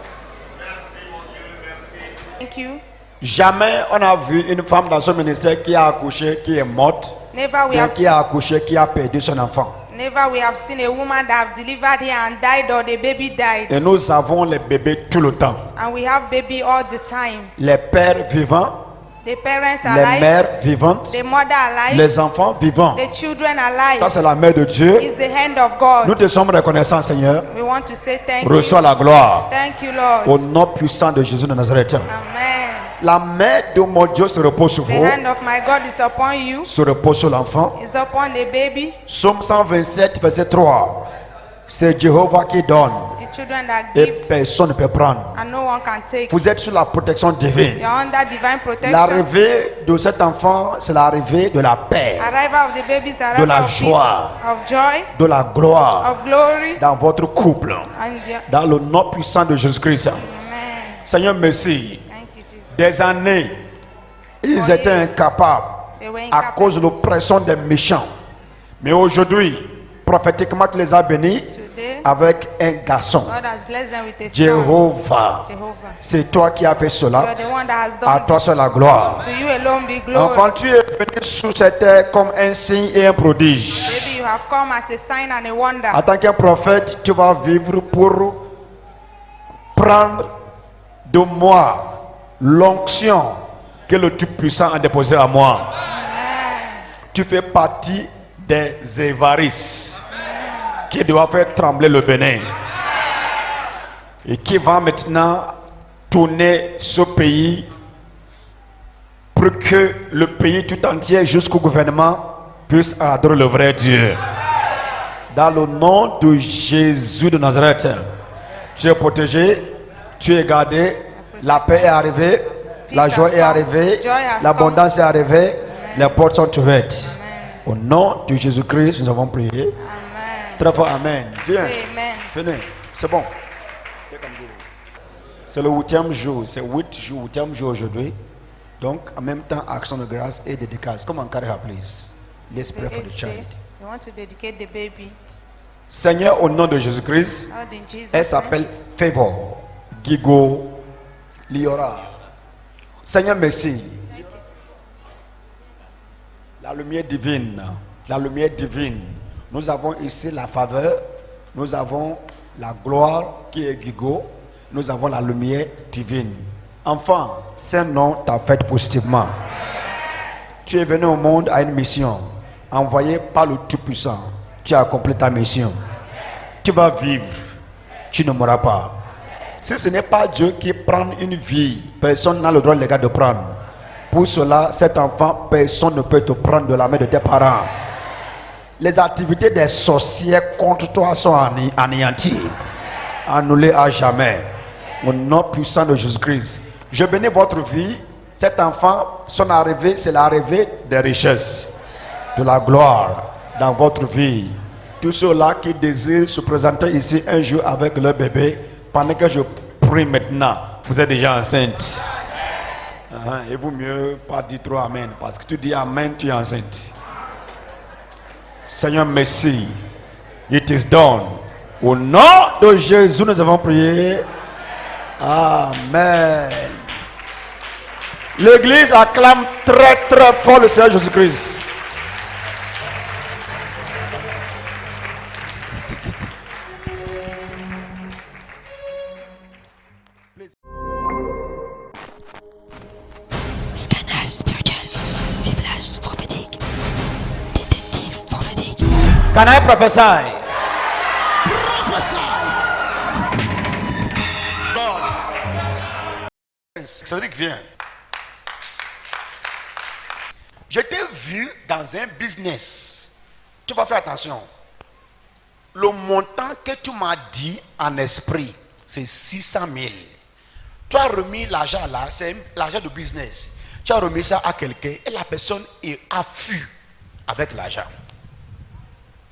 Thank you. Jamais on a vu une femme dans ce ministère qui a accouché, qui est morte, Never we bien have qui a accouché, qui a perdu son enfant. Never we have seen a woman that have delivered here and died or the baby died. Et nous avons les bébés tout le temps. And we have baby all the time. Les pères vivants, The parents are les alive. mères vivantes, The mother alive. les enfants vivants. The children alive. Ça c'est la main de Dieu. It's the hand of God. Nous te sommes reconnaissants, Seigneur. We want to say thank Reçois you. la gloire. Thank you, Lord. Au nom puissant de Jésus de Nazareth. Amen. La main de mon Dieu se repose sur The vous, hand of my God is upon you. se repose sur l'enfant. Is upon the baby. Psaume 127, verset 3. C'est Jéhovah qui donne The children that et gives personne ne peut prendre. and no one can take. Vous êtes sous la protection divine. You're under divine protection. L'arrivée de cet enfant, c'est l'arrivée de la paix, Arrival of the baby is de arrival la of joie, peace, of joy, de la gloire of glory, dans votre couple. and the, Dans le nom puissant de Jésus-Christ. Amen. Seigneur, merci. Thank you, Jesus. Des années, ils For étaient years, incapables they were à incapable. cause de l'oppression des méchants. Mais aujourd'hui, prophétiquement, tu les as bénis Today, avec un garçon. God has blessed them with a son. Jéhovah. Jehovah. C'est toi qui as fait cela. You're the one that has À done toi this. soit la gloire. To you alone be glory. Enfant, tu es venu sous cette terre comme un signe et un prodige. Baby, you have come as a sign and a wonder. En tant qu'un prophète, tu vas vivre pour prendre de moi l'onction que le Tout-Puissant a déposée à moi. Tu fais partie des évarices qui doivent faire trembler le Bénin et qui va maintenant tourner ce pays pour que le pays tout entier jusqu'au gouvernement puisse adorer le vrai Dieu. Dans le nom de Jésus de Nazareth, tu es protégé, tu es gardé, la paix est arrivée, la joie est arrivée, l'abondance est arrivée, les portes sont ouvertes. Au nom de Jésus-Christ, nous avons prié. Très fort, Amen. Viens, Amen. venez, c'est bon. C'est le 8e jour, c'est 8e jour aujourd'hui. Donc, en même temps, action de grâce et dédicace. Come on, carry her, please. Let's pray for the child. We want to dedicate the baby. Seigneur, au nom de Jésus-Christ, Lord, in Jesus' elle s'appelle Favor Gigo Liora. Seigneur, merci. La lumière divine la lumière divine. Nous avons ici la faveur, nous avons la gloire qui est Guigo, nous avons la lumière divine. Enfant, Saint-Nom t'a fait positivement. Tu es venu au monde à une mission, envoyé par le Tout-Puissant. Tu as accompli ta mission. Tu vas vivre, tu ne mourras pas. Si ce n'est pas Dieu qui prend une vie, personne n'a le droit légal de prendre. Pour cela, cet enfant, personne ne peut te prendre de la main de tes parents. Les activités des sorciers contre toi sont anéanties, annulées à jamais. Au nom puissant de Jésus-Christ, je bénis votre vie. Cet enfant, son arrivée, c'est l'arrivée des richesses, de la gloire dans votre vie. Tous ceux-là qui désirent se présenter ici un jour avec leur bébé, pendant que je prie maintenant, vous êtes déjà enceinte. Et vaut mieux pas dire trop amen, parce que tu dis amen, tu es enceinte. Seigneur, merci. It is done. Au nom de Jésus, nous avons prié. Amen. L'église acclame très très fort le Seigneur Jésus-Christ. Scanner spirituel, ciblage prophétique, détective prophétique. Can I prophesy? Cédric, viens. Je t'ai vu dans un business. Tu vas faire attention. Le montant que tu m'as dit en esprit, c'est 600 000. Tu as remis l'argent là, c'est l'argent de business. Tu as remis ça à quelqu'un et la personne est affût avec l'argent.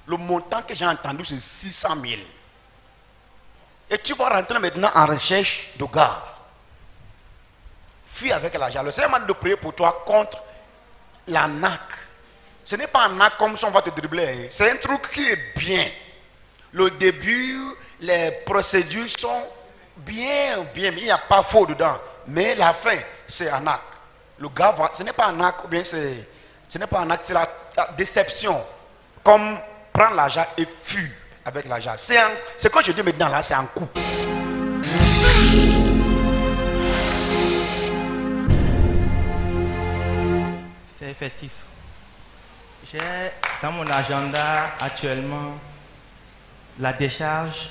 Le montant que j'ai entendu, c'est 600 000. Et tu vas rentrer maintenant en recherche de gars. Fuis avec l'argent. Le Seigneur m'a dit de prier pour toi contre l'arnaque. Ce n'est pas un arnaque comme ça on va te dribbler. C'est un truc qui est bien. Le début, les procédures sont bien. Il n'y a pas faux dedans. Mais la fin, c'est arnaque. Le gars va, ce n'est pas arnaque, ou bien ce n'est pas arnaque, c'est la déception. Comme prendre l'argent et fuir avec l'argent. C'est quand je dis maintenant là, c'est un coup. C'est effectif. J'ai dans mon agenda actuellement la décharge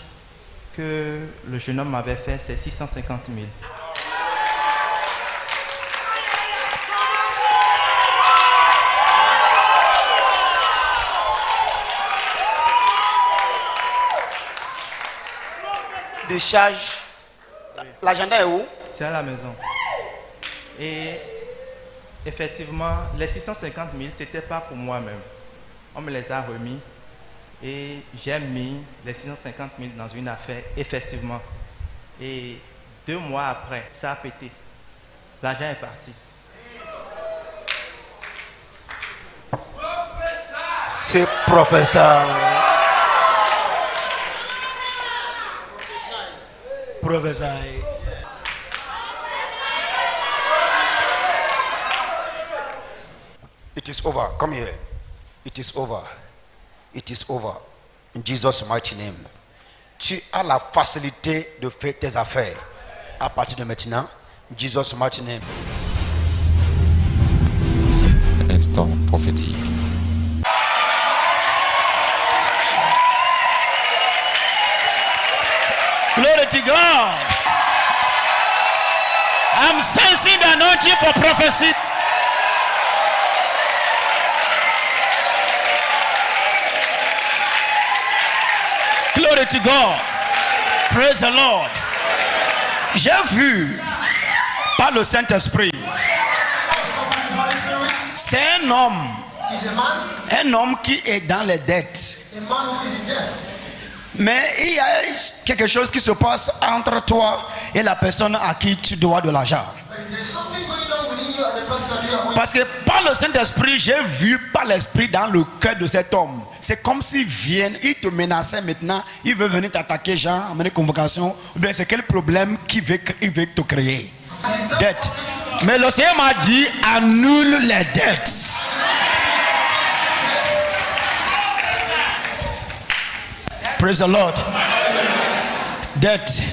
que le jeune homme m'avait fait, c'est 650 000. Décharge. L'agenda est où? C'est à la maison. Et effectivement, les 650 000, ce n'était pas pour moi-même. On me les a remis et j'ai mis les 650 000 dans une affaire, effectivement. Et 2 mois après, ça a pété. L'argent est parti. C'est professeur. Professeur. It is over. Come here. It is over. It is over. In Jesus' mighty name. Tu as la facilité de faire tes affaires. À partir de maintenant, in Jesus' mighty name. Instant prophétique. Glory to God. I'm sensing the anointing for prophecy. Glory to God. Praise the Lord. J'ai vu par le Saint-Esprit. C'est un homme qui est dans les dettes. Mais il y a quelque chose qui se passe entre toi et la personne à qui tu dois de l'argent. Parce que par le Saint-Esprit, j'ai vu par l'Esprit dans le cœur de cet homme. C'est comme s'il vient, il te menaçait maintenant, il veut venir t'attaquer, genre, amener convocation. Ou bien c'est quel problème qu'il veut te créer? Dette. Mais le Seigneur m'a dit, annule les dettes. Praise the Lord. Dette.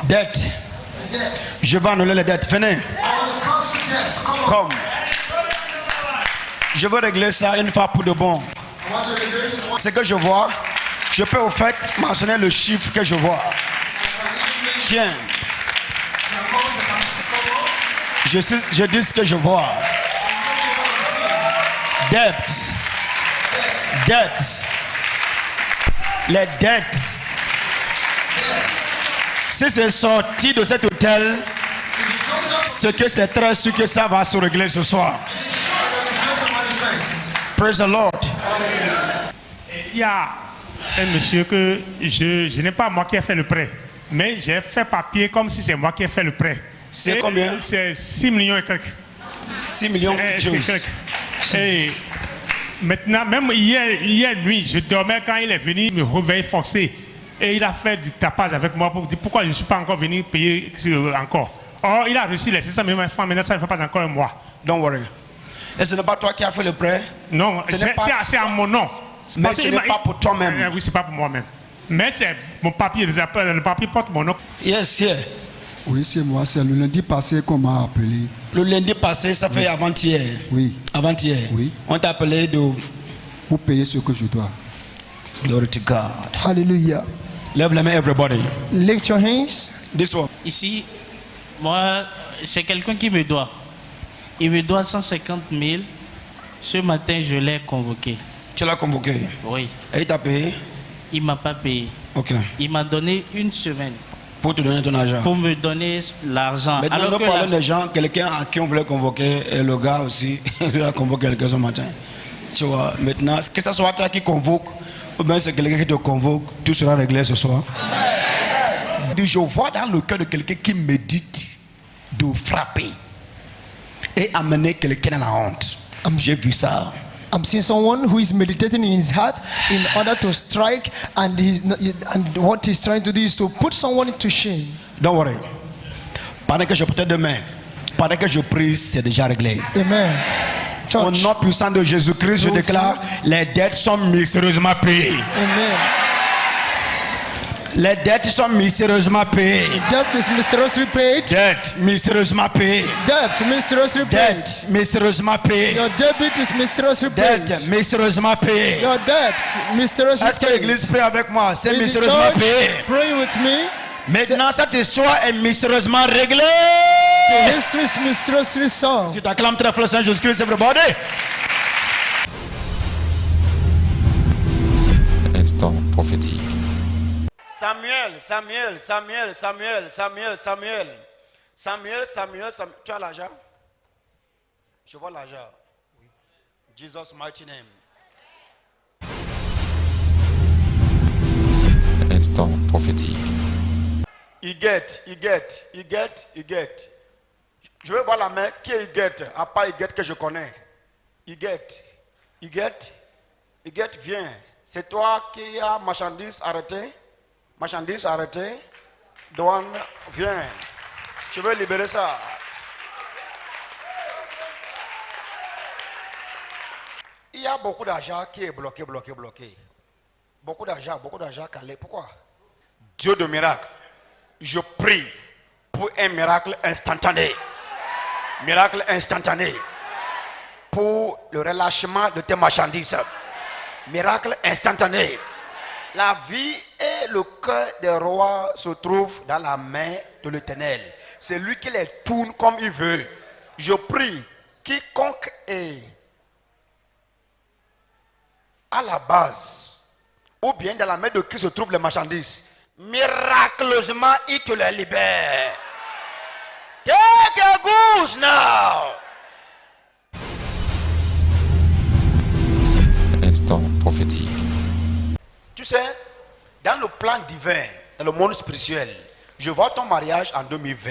Dette. Je vais annuler les dettes. Venez. Comme. Je veux régler ça une fois pour de bon. Ce que je vois, je peux au fait mentionner le chiffre que je vois. Tiens. Je dis ce que je vois. Dette. Dette. Les dettes. Si c'est sorti de cet hôtel, ce que c'est très sûr que ça va se régler ce soir. Praise the Lord. Il y a un monsieur que je n'ai pas moi qui ai fait le prêt, mais j'ai fait papier comme si c'est moi qui ai fait le prêt. C'est combien? C'est 6 millions et quelques. 6 millions et quelques. Et maintenant, même hier nuit, je dormais quand il est venu me réveiller forcé. Et il a fait du tapage avec moi pour dire pourquoi je ne suis pas encore venu payer encore. Or, il a reçu les 600 millions de francs, maintenant ça ne fait pas encore un mois. Don't worry. Et ce n'est pas toi qui as fait le prêt? Non, c'est à mon nom. Mais ce n'est pas pour toi-même. Oui, c'est pas pour moi-même. Mais c'est mon papier, le papier porte mon nom. Yes, yeah. Oui, c'est moi. C'est le lundi passé qu'on m'a appelé. Le lundi passé, ça fait avant-hier. Oui. Avant-hier. Oui. On t'a appelé pour payer ce que je dois. Glory to God. Hallelujah. Lève les mains, everybody. Lift your hands. This one. Ici, moi, c'est quelqu'un qui me doit. Il me doit 150 000. Ce matin, je l'ai convoqué. Tu l'as convoqué? Oui. Et il t'a payé? Il ne m'a pas payé. Ok. Il m'a donné une semaine. Pour te donner ton argent? Pour me donner l'argent. Maintenant, nous parlons des gens, quelqu'un à qui on voulait convoquer, et le gars aussi, il a convoqué quelqu'un ce matin. Tu vois, maintenant, que ce soit toi qui convoque, ou bien c'est quelqu'un qui te convoque, tout sera réglé ce soir. Je vois dans le cœur de quelqu'un qui médite de frapper et amener quelqu'un à la honte. J'ai vu ça. I'm seeing someone who is meditating in his heart in order to strike, and what he's trying to do is to put someone to shame. Don't worry. Pendant que je prends demain, pendant que je prie, c'est déjà réglé. Amen. Au nom puissant de Jésus-Christ, je déclare, les dettes sont mystérieusement payées. Amen. Les dettes sont mystérieusement payées. Debt is mysteriously paid. Dette mystérieusement payée. Debt mysteriously paid. Dette mystérieusement payée. Your debit is mysteriously paid. Dette mystérieusement payée. Your debt mysteriously paid. Est-ce que l'église prie avec moi? C'est mystérieusement payé. Pray with me. Maintenant, cette histoire est mystérieusement réglée. The history is mysteriously solved. Si tu acclames très fort Saint Jésus-Christ, everybody. Instant prophétique. Samuel. Tu as l'argent? Je vois l'argent. Oui. Jesus mighty name. Instant prophétique. You get. Je veux voir la main qui est Huguette, à part Huguette que je connais. Huguette, viens. C'est toi qui as marchandise arrêtée. Douane, viens. Je veux libérer ça. Il y a beaucoup d'argent qui est bloqué. Beaucoup d'argent calé. Pourquoi? Dieu de miracle. Je prie pour un miracle instantané. Pour le relâchement de tes marchandises. Miracle instantané. La vie et le cœur des rois se trouvent dans la main de l'Éternel. C'est lui qui les tourne comme il veut. Je prie, quiconque est à la base, ou bien dans la main de qui se trouvent les marchandises, miraculeusement, il te les libère. Take your goods now. Instant prophétique. Tu sais, dans le plan divin, dans le monde spirituel, je vois ton mariage en 2020.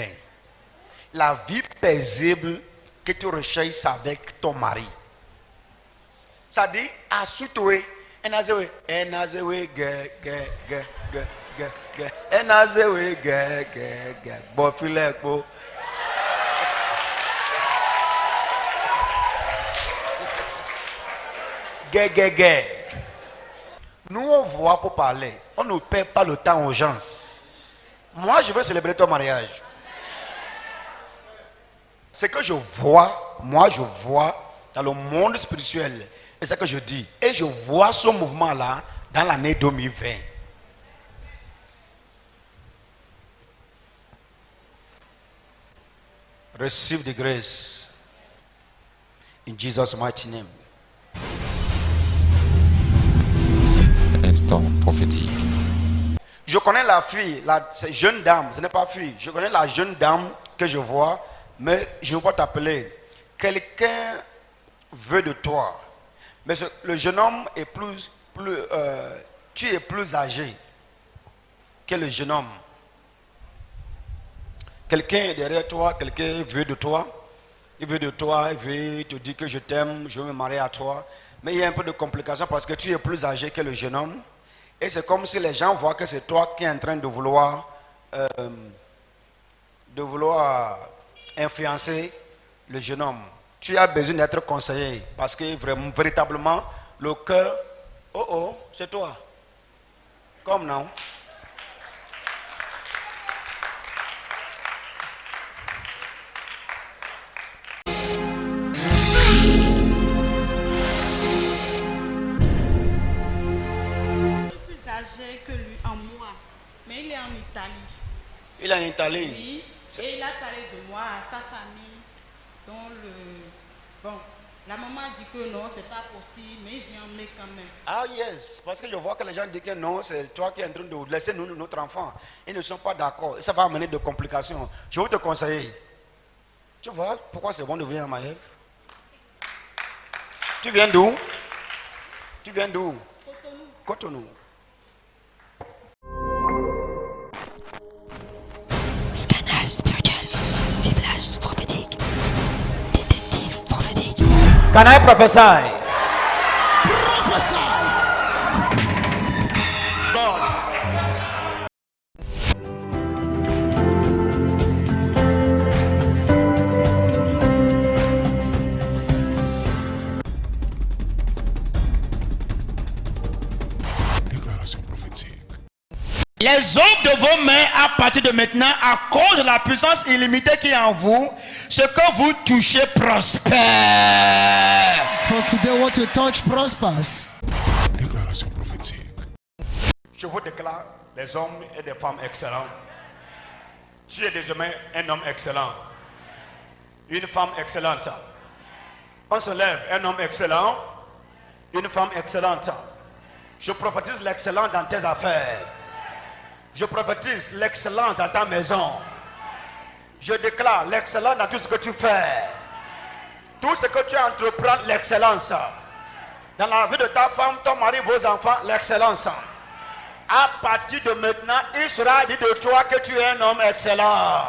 La vie paisible que tu recherches avec ton mari. Ça dit, à soutoé, enazewe, bofileko. Nous, on voit pour parler. On ne perd pas le temps aux gens. Moi, je veux célébrer ton mariage. Ce que je vois, moi, je vois dans le monde spirituel. Et c'est ce que je dis. Et je vois ce mouvement-là dans l'année 2020. Receive the grace. In Jesus' mighty name. Instant prophétique. Je connais la fille, cette jeune dame, ce n'est pas fille. Je connais la jeune dame que je vois, mais je ne veux pas t'appeler. Quelqu'un veut de toi. Mais le jeune homme est tu es plus âgé que le jeune homme. Quelqu'un est derrière toi, quelqu'un veut de toi. Il veut de toi, il veut te dire que je t'aime, je veux me marier à toi. Mais il y a un peu de complication parce que tu es plus âgé que le jeune homme. Et c'est comme si les gens voient que c'est toi qui es en train de vouloir influencer le jeune homme. Tu as besoin d'être conseillé parce que véritablement, le cœur, c'est toi. Comme non. Que lui en moi, mais il est en Italie. Il est en Italie. Oui, et il a parlé de moi à sa famille, la maman dit que non, c'est pas possible, mais il vient mais quand même. Ah yes, parce que je vois que les gens disent que non, c'est toi qui es en train de laisser notre enfant. Ils ne sont pas d'accord, et ça va amener des complications. Je vais te conseiller. Tu vois pourquoi c'est bon de venir à Maïf? Tu viens d'où? Cotonou. Cotonou. Scanner spirituel, ciblage prophétique, détective prophétique. Can I prophesy? Les œuvres de vos mains à partir de maintenant, à cause de la puissance illimitée qui est en vous, ce que vous touchez prospère. From today, what you touch prospers. Déclaration prophétique. Je vous déclare des hommes et des femmes excellents. Tu es désormais un homme excellent. Une femme excellente. On se lève, un homme excellent. Une femme excellente. Je prophétise l'excellence dans tes affaires. Je prophétise l'excellence dans ta maison. Je déclare l'excellence dans tout ce que tu fais. Tout ce que tu entreprends, l'excellence. Dans la vie de ta femme, ton mari, vos enfants, l'excellence. À partir de maintenant, il sera dit de toi que tu es un homme excellent.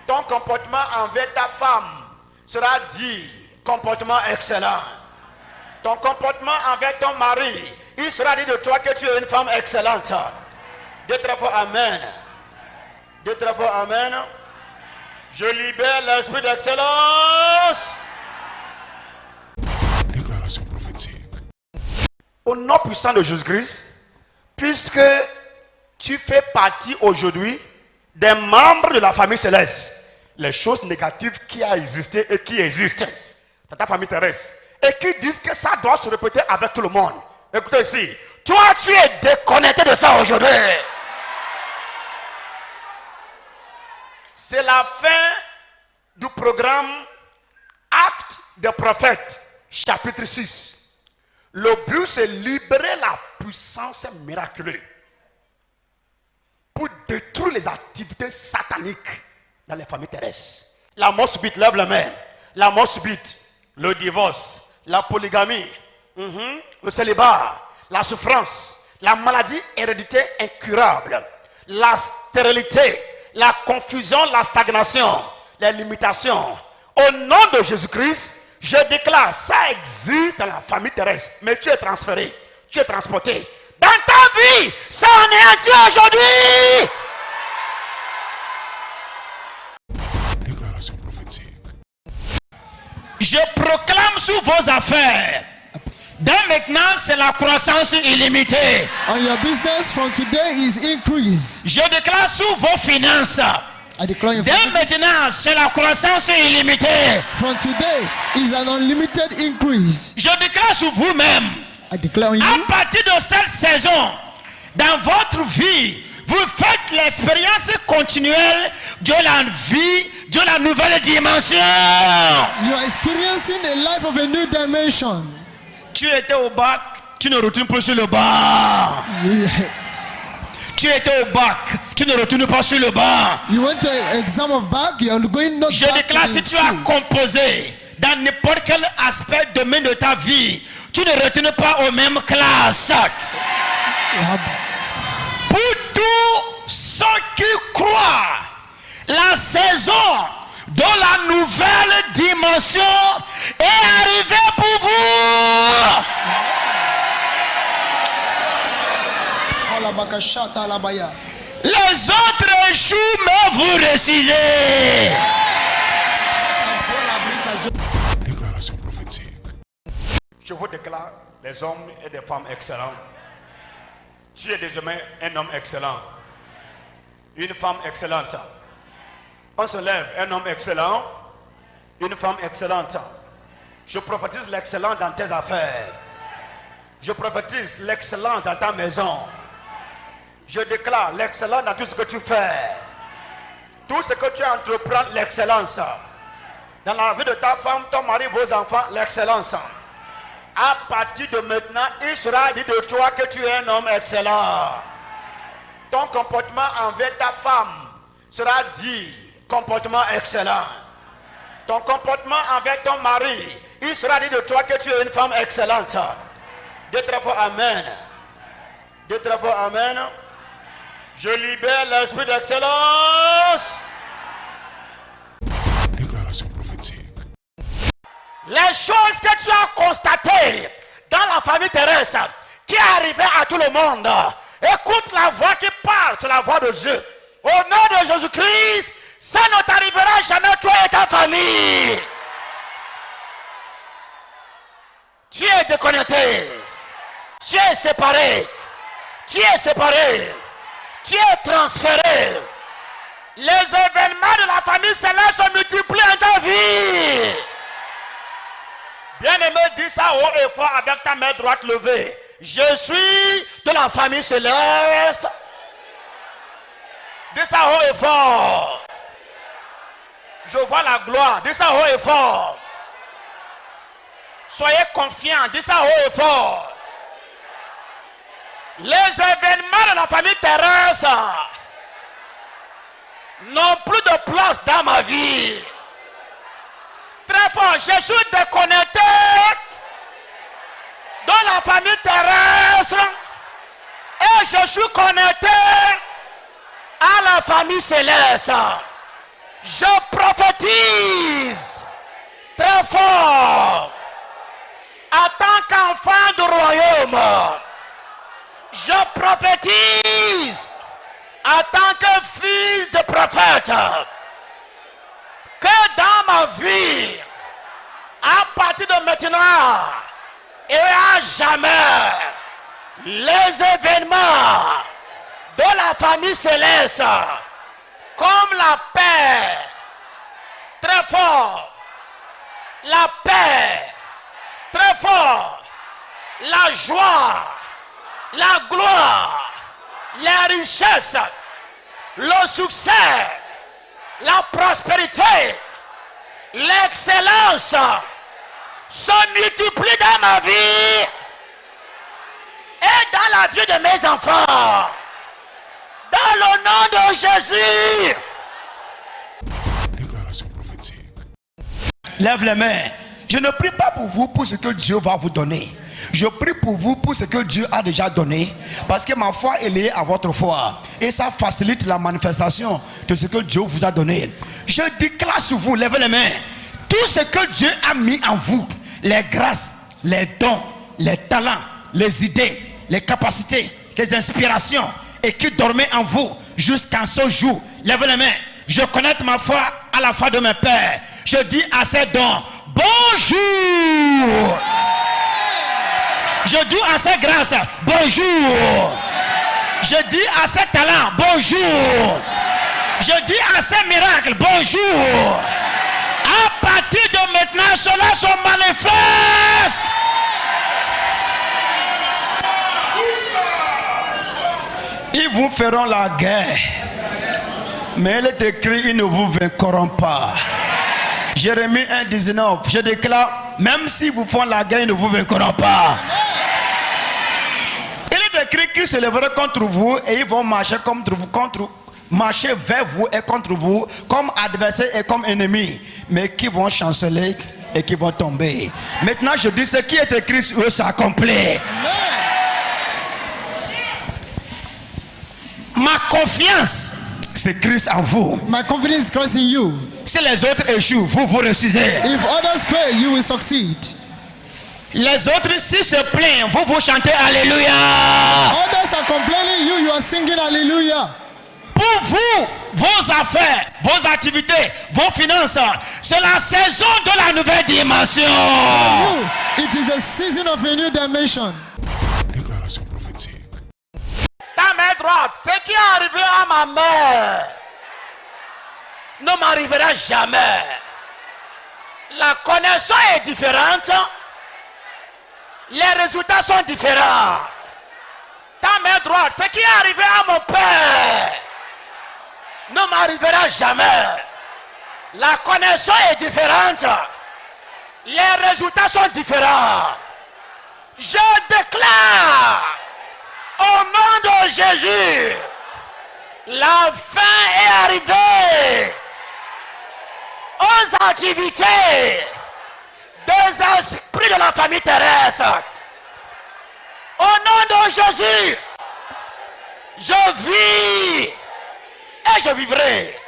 Ton comportement envers ta femme sera dit comportement excellent. Ton comportement envers ton mari, il sera dit de toi que tu es une femme excellente. Dieu très fort, amen. Dieu très fort, amen. Je libère l'esprit d'excellence. Déclaration prophétique. Au nom puissant de Jésus-Christ, puisque tu fais partie aujourd'hui des membres de la famille céleste, les choses négatives qui ont existé et qui existent dans ta famille terrestre, et qui disent que ça doit se répéter avec tout le monde. Écoutez ici, toi tu es déconnecté de ça aujourd'hui. C'est la fin du programme Actes des prophètes, chapitre 6. Le but, c'est libérer la puissance miraculeuse pour détruire les activités sataniques dans les familles terrestres. La mort subite, lève la main. La mort subite, le divorce, la polygamie, le célibat, la souffrance, la maladie héréditaire incurable, la stérilité, la confusion, la stagnation, les limitations. Au nom de Jésus-Christ, je déclare, ça existe dans la famille terrestre, mais tu es transféré, tu es transporté. Dans ta vie, ça en est Dieu aujourd'hui. Déclaration prophétique. Je proclame sur vos affaires Dès maintenant, c'est la croissance illimitée. On your business from today is increase. Je déclare sur vos finances. Dès maintenant, c'est la croissance illimitée. From today is an unlimited increase. Je déclare sur vous-même. I declare on you. À partir de cette saison, dans votre vie, vous faites l'expérience continuelle de la vie, de la nouvelle dimension. You are experiencing the life of a new dimension. Tu étais au bac, tu ne retournes plus sur le banc. Tu étais au bac, tu ne retournes pas sur le banc. You went to an exam of bac, you are going not Je déclare, si tu as composé dans n'importe quel aspect domaine de ta vie, tu ne retournes pas aux mêmes classes. Pour tous ceux qui croient, la saison de la nouvelle dimension est arrivée pour vous. Les autres échouent, mais vous réussissez. Déclaration prophétique. Je vous déclare des hommes et des femmes excellents. Tu es désormais un homme excellent, une femme excellente. On se lève, un homme excellent, une femme excellente. Je prophétise l'excellent dans tes affaires. Je prophétise l'excellent dans ta maison. Je déclare l'excellent dans tout ce que tu fais. Tout ce que tu entreprends, l'excellence. Dans la vie de ta femme, ton mari, vos enfants, l'excellence. À partir de maintenant, il sera dit de toi que tu es un homme excellent. Ton comportement envers ta femme sera dit comportement excellent. Ton comportement envers ton mari, il sera dit de toi que tu es une femme excellente. Dieu très fort, amen. Dieu très fort, amen. Je libère l'esprit d'excellence. Déclaration prophétique. Les choses que tu as constatées dans la famille terrestre, qui est arrivée à tout le monde, écoute la voix qui parle, c'est la voix de Dieu. Au nom de Jésus-Christ, ça ne t'arrivera jamais, toi et ta famille. Tu es déconnecté, tu es séparé, tu es séparé, tu es transféré. Les événements de la famille céleste se multiplient en ta vie. Bien-aimé, dis ça haut et fort avec ta main droite levée. Je suis de la famille céleste. Dis ça haut et fort. Je vois la gloire. Dis ça haut et fort. Soyez confiants. Dis ça haut et fort. Les événements de la famille terrestre n'ont plus de place dans ma vie. Très fort, je suis déconnecté dans la famille terrestre et je suis connecté à la famille céleste. Je prophétise très fort en tant qu'enfant du royaume. Je prophétise en tant que fils de prophète que dans ma vie, à partir de maintenant et à jamais, les événements de la famille céleste, comme la paix, très fort, la paix, très fort, la joie, la gloire, la richesse, le succès, la prospérité, l'excellence se multiplient dans ma vie et dans la vie de mes enfants. Dans le nom de Jésus. Déclaration prophétique. Lève les mains. Je ne prie pas pour vous pour ce que Dieu va vous donner. Je prie pour vous pour ce que Dieu a déjà donné. Parce que ma foi est liée à votre foi. Et ça facilite la manifestation de ce que Dieu vous a donné. Je déclare sur vous, lèvez les mains. Tout ce que Dieu a mis en vous, les grâces, les dons, les talents, les idées, les capacités, les inspirations, et qui dormaient en vous jusqu'à ce jour. Lèvez les mains. Je connecte ma foi à la foi de mes pères. Je dis à ces dons, bonjour. Je dis à ces grâces, bonjour. Je dis à ces talents, bonjour. Je dis à ces miracles, bonjour. À partir de maintenant, cela se manifeste. Ils vous feront la guerre, mais il est écrit, ils ne vous vaincront pas. Jérémie 1,19, je déclare, même si vous font la guerre, ils ne vous vaincront pas. Il est écrit qu'ils se lèveront contre vous et ils vont marcher contre vous, marcher vers vous et contre vous, comme adversaires et comme ennemis, mais qui vont chanceler et qui vont tomber. Maintenant, je dis, ce qui est écrit sur eux s'accomplit. Ma confiance, c'est Christ en vous. My confidence is Christ in you. Si les autres échouent, vous vous réussissez. If others fail, you will succeed. Les autres, s'ils se plaignent, vous chantez Alléluia. Others are complaining, you are singing Hallelujah. Pour vous, vos affaires, vos activités, vos finances, c'est la saison de la nouvelle dimension. For you, it is the season of a new dimension. Déclaration prophétique. Ta main droite, ce qui est arrivé à ma mère ne m'arrivera jamais. La connexion est différente. Les résultats sont différents. Ta main droite, ce qui est arrivé à mon père ne m'arrivera jamais. La connexion est différente. Les résultats sont différents. Je déclare au nom de Jésus, la fin est arrivée aux activités des esprits de la famille terrestre. Au nom de Jésus, je vis et je vivrai.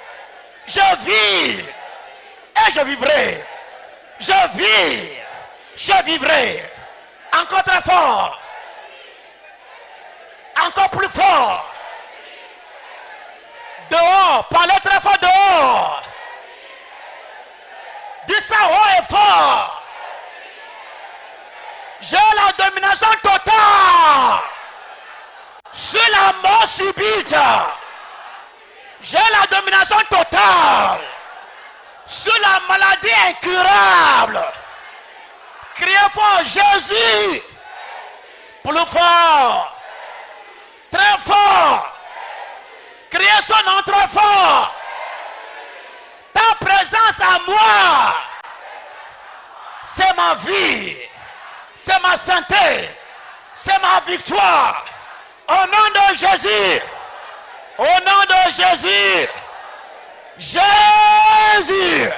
Je vis et je vivrai. Je vis, je vivrai. Encore très fort. Encore plus fort. Dehors, parlez très fort dehors. Dis ça haut et fort. J'ai la domination totale sur la mort subite. J'ai la domination totale sur la maladie incurable. Criez fort, Jésus. Plus fort. Très fort. Criez son nom très fort. Ta présence à moi, c'est ma vie, c'est ma santé, c'est ma victoire. Au nom de Jésus, au nom de Jésus, Jésus,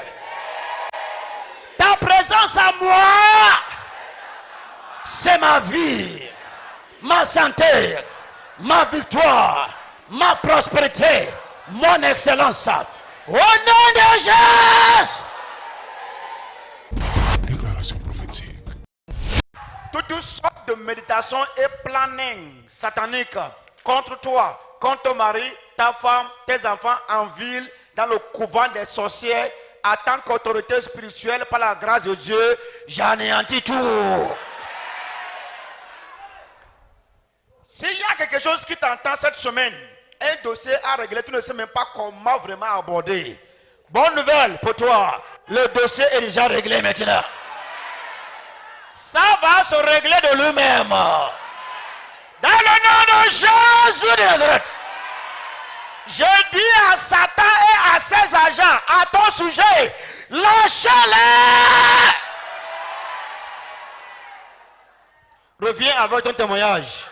ta présence à moi, c'est ma vie, ma santé, ma victoire, ma prospérité, mon excellence. Au nom de Jésus. Déclaration prophétique. Toutes sortes de méditations et planning sataniques contre toi, contre ton mari, ta femme, tes enfants en ville, dans le couvent des sorcières, en tant qu'autorité spirituelle, par la grâce de Dieu, j'anéantis tout. S'il y a quelque chose qui t'entend cette semaine, un dossier à régler, tu ne sais même pas comment vraiment aborder. Bonne nouvelle pour toi, le dossier est déjà réglé maintenant. Ça va se régler de lui-même. Dans le nom de Jésus de Nazareth, je dis à Satan et à ses agents, à ton sujet, lâchez-les. Reviens avec ton témoignage.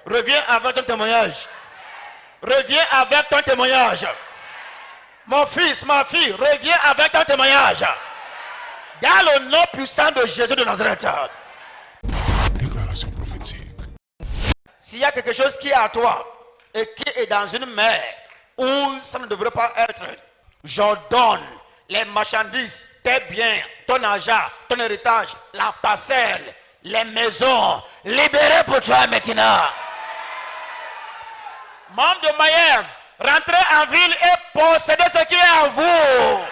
Reviens avec ton témoignage. Reviens avec ton témoignage. Mon fils, ma fille, reviens avec ton témoignage. Dans le nom puissant de Jésus de Nazareth. Déclaration prophétique. S'il y a quelque chose qui est à toi et qui est dans une mer où ça ne devrait pas être, j'ordonne les marchandises, tes biens, ton argent, ton héritage, la parcelle, les maisons, libérées pour toi maintenant. Membres de Maïev, rentrez en ville et possédez ce qui est à vous.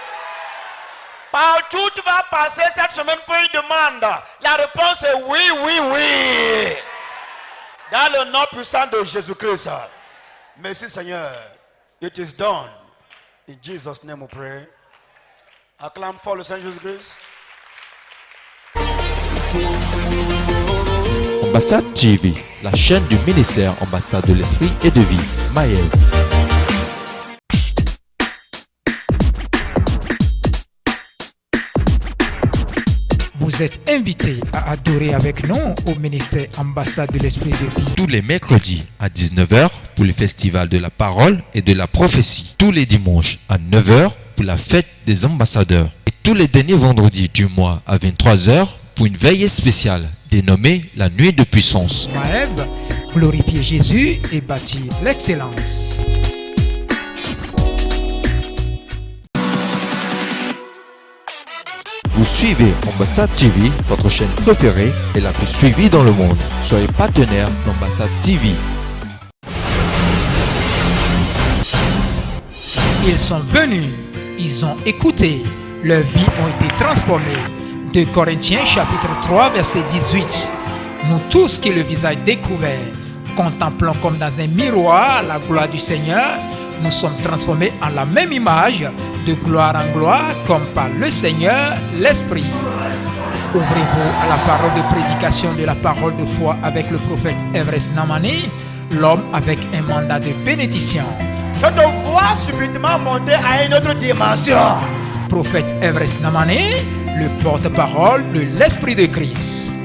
Partout où tu vas passer cette semaine pour une demande, la réponse est oui, oui, oui. Dans le nom puissant de Jésus-Christ. Merci Seigneur. It is done. In Jesus' name we pray. Acclame for le Seigneur Jésus-Christ. Ambassade TV, la chaîne du ministère Ambassade de l'Esprit et de Vie, Maël. Vous êtes invités à adorer avec nous au ministère Ambassade de l'Esprit de Vie. Tous les mercredis à 19h pour le festival de la parole et de la prophétie. Tous les dimanches à 9h pour la fête des ambassadeurs. Et tous les derniers vendredis du mois à 23h pour une veillée spéciale dénommée la Nuit de Puissance. Maëv, glorifier Jésus et bâtir l'excellence. Vous suivez Ambassade TV, votre chaîne préférée et la plus suivie dans le monde. Soyez partenaire d'Ambassade TV. Ils sont venus, ils ont écouté, leurs vies ont été transformées. 2 Corinthiens chapitre 3 verset 18. Nous tous qui le visage découvert, contemplant comme dans un miroir la gloire du Seigneur, nous sommes transformés en la même image, de gloire en gloire, comme par le Seigneur, l'Esprit. Ouvrez-vous à la parole de prédication de la parole de foi avec le prophète Everest Namani, l'homme avec un mandat de bénédiction. Je te vois subitement monter à une autre dimension. Prophète Everest Namani, le porte-parole de l'Esprit de Christ.